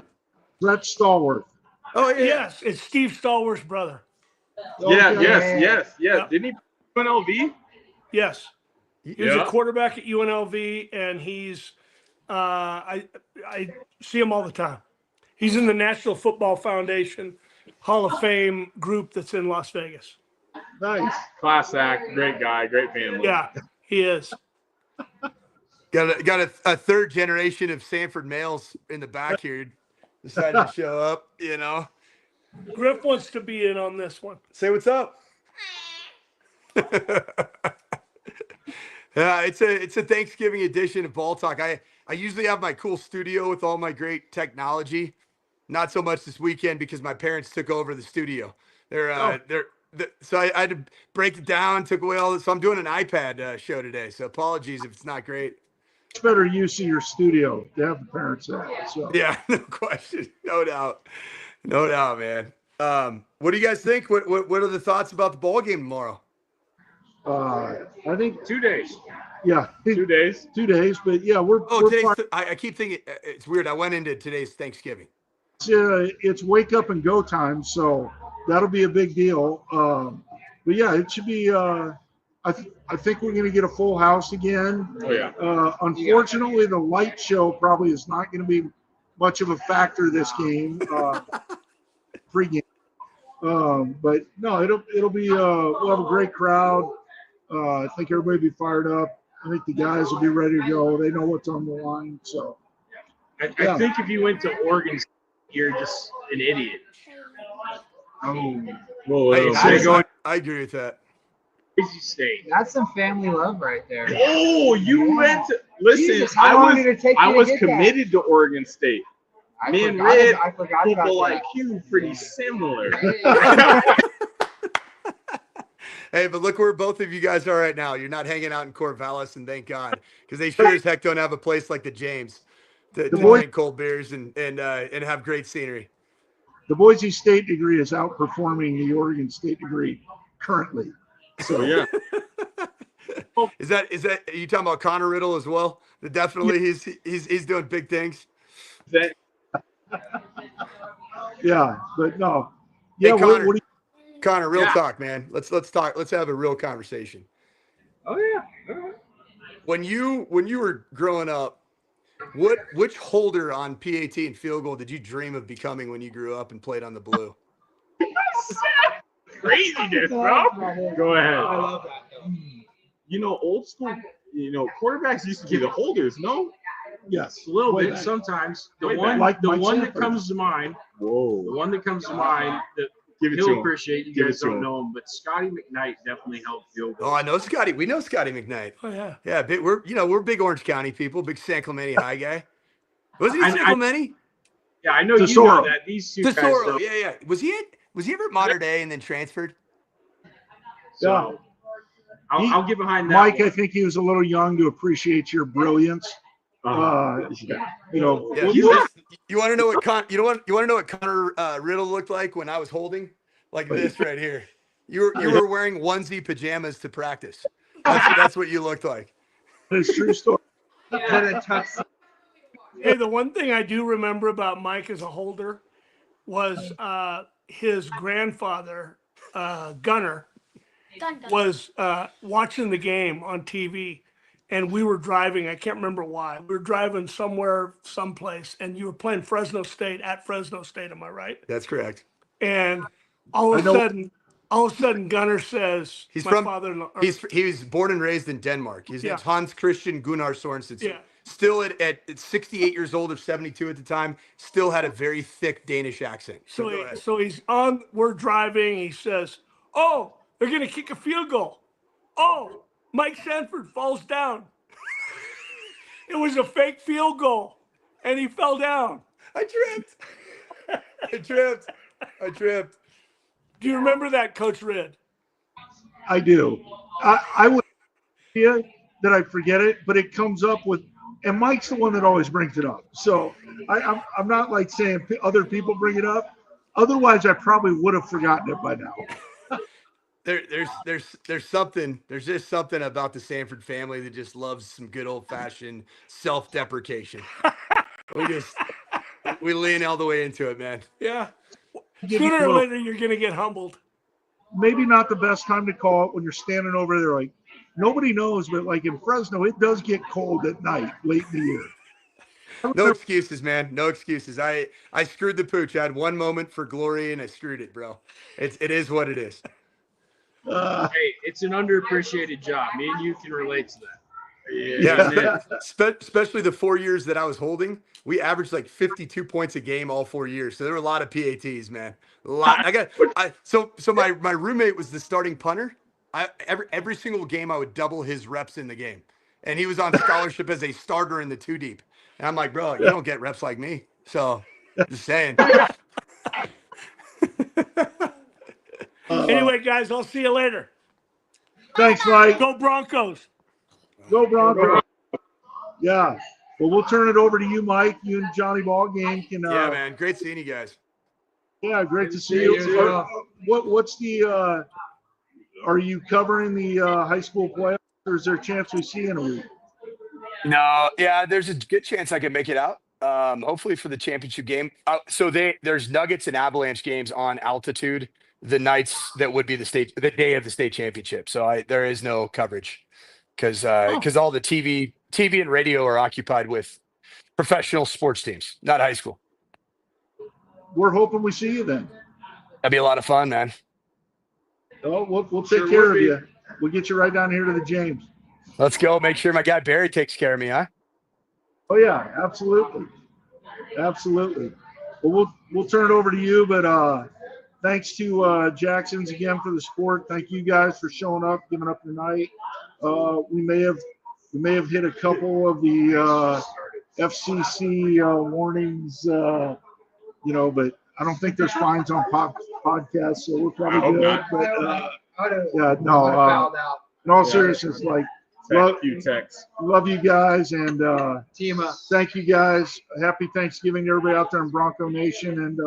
Brett Stallworth. Oh yeah. Yes, it's Steve Stallworth's brother. Yeah, Okay. yes. Yeah. Didn't he win LV? Yes. He was a quarterback at UNLV, and he's I see him all the time. He's in the National Football Foundation Hall of Fame group that's in Las Vegas. Nice. Class act, great guy, great family. Yeah, he is. Got a third generation of Sanford males in the back here. Decided to show up, you know. Griff wants to be in on this one. Say what's up. Yeah, it's a Thanksgiving edition of Ball Talk. I usually have my cool studio with all my great technology. Not so much this weekend because my parents took over the studio. So I had to break it down, took away all this. So I'm doing an iPad show today. So apologies if it's not great. It's better use of your studio to have the parents there. So. Yeah, no question. No doubt, man. What do you guys think? What are the thoughts about the ball game tomorrow? I think 2 days. Yeah, 2 days. 2 days, but yeah, we're today's. fine. I keep thinking it's weird. I went into today's Thanksgiving. It's wake up and go time, so that'll be a big deal. But yeah, it should be. I think we're going to get a full house again. Oh yeah. Unfortunately, the light show probably is not going to be much of a factor this game. Pre-game. But no, it'll be. We'll have a great crowd. I think everybody will be fired up. I think the guys will be ready to go. They know what's on the line. So. I think if you went to Oregon, you're just an idiot. I agree with that. Boise State. That's some family love right there. Oh, you went to listen. Jesus, how long did it take I you to was get committed to Oregon State. Me and Red, football IQ, pretty similar. Hey, but look where both of you guys are right now. You're not hanging out in Corvallis, and thank God, because they sure as heck don't have a place like the James to drink cold beers and have great scenery. The Boise State degree is outperforming the Oregon State degree currently. So yeah. Is that are you talking about Connor Riddle as well? Definitely, he's doing big things. Yeah, but no. Yeah, hey, Connor, what do you, Connor, real talk, man. Let's talk. Let's have a real conversation. Oh yeah. When you were growing up, which holder on PAT and field goal did you dream of becoming when you grew up and played on the blue? Craziness, bro. Go ahead. I love that. You know, old school. You know, quarterbacks used to be the holders. No. yes, A little way bit back. sometimes. The Way one, back. the Like one Mike that Sanford. comes to mind. Whoa. The one that comes to mind that Give it to he'll him. appreciate. You Give guys it to don't him. know him, but Scotty McKnight definitely helped field goal. Oh, I know Scotty. We know Scotty McKnight. Oh yeah. Yeah, we're big Orange County people. Big San Clemente High guy. Wasn't he San Clemente? Yeah, I know you Tesoro. know that. These two guys Tesoro. don't. Yeah. Was he ever at Modern Day and then transferred? So I'll get behind that. Mike, one. I think he was a little young to appreciate your brilliance. You know, Yeah. You want to know what you want to know what Connor Riddle looked like when I was holding like this right here. You were wearing onesie pajamas to practice. That's what you looked like. it's a true story. Hey, the one thing I do remember about Mike as a holder was his grandfather, Gunner, was watching the game on TV, and we were driving. I can't remember why. We were driving someplace, and you were playing Fresno State at Fresno State. Am I right? That's correct. And all of a sudden, Gunner says, He's "My from father-in-law." he was born and raised in Denmark. His name's Hans Christian Gunnar Sorensen. Yeah. Still at 68 years old or 72 at the time, still had a very thick Danish accent. So he's on. We're driving. He says, "Oh, they're gonna kick a field goal. Oh, Mike Sanford falls down. It was a fake field goal, and he fell down." I tripped. Do you remember that, Coach Red? I do. I would that I forget it, but it comes up with, and Mike's the one that always brings it up. So I'm not like saying other people bring it up. Otherwise, I probably would have forgotten it by now. There's just something about the Sanford family that just loves some good old fashioned self-deprecation. we lean all the way into it, man. Yeah. Sooner or later, you're gonna get humbled. Maybe not the best time to call it when you're standing over there like, nobody knows, but like in Fresno, it does get cold at night, late in the year. No excuses, man. No excuses. I screwed the pooch. I had one moment for glory and I screwed it, bro. It is what it is. Hey, it's an underappreciated job. Me and you can relate to that. Yeah. Especially the 4 years that I was holding, we averaged like 52 points a game all 4 years. So there were a lot of PATs, man. A lot. So my roommate was the starting punter. Every single game I would double his reps in the game, and he was on scholarship as a starter in the 2 deep. And I'm like, bro, you don't get reps like me. So just saying. Anyway, guys, I'll see you later. Thanks, Mike. Go Broncos. Go Bronco. Yeah. Well, we'll turn it over to you, Mike. You and Johnny Ballgame can. Yeah, man. Great seeing you guys. Yeah, great to see you. What's the? Are you covering the high school playoffs, or is there a chance we see you in a week? No, yeah, there's a good chance I can make it out. Hopefully for the championship game. So there's Nuggets and Avalanche games on altitude the nights that would be the day of the state championship. So there is no coverage because all the TV and radio are occupied with professional sports teams, not high school. We're hoping we see you then. That'd be a lot of fun, man. Oh, we'll take care of you. We'll get you right down here to the James. Let's go. Make sure my guy Barry takes care of me, huh? Oh yeah, absolutely, absolutely. Well, we'll turn it over to you, but thanks to Jackson's again for the support. Thank you guys for showing up, giving up your night. We may have hit a couple of the FCC warnings, but I don't think there's fines on podcasts, so we're probably good. But yeah, no. In all seriousness, love you guys, and team up. Thank you guys. Happy Thanksgiving to everybody out there in Bronco Nation, and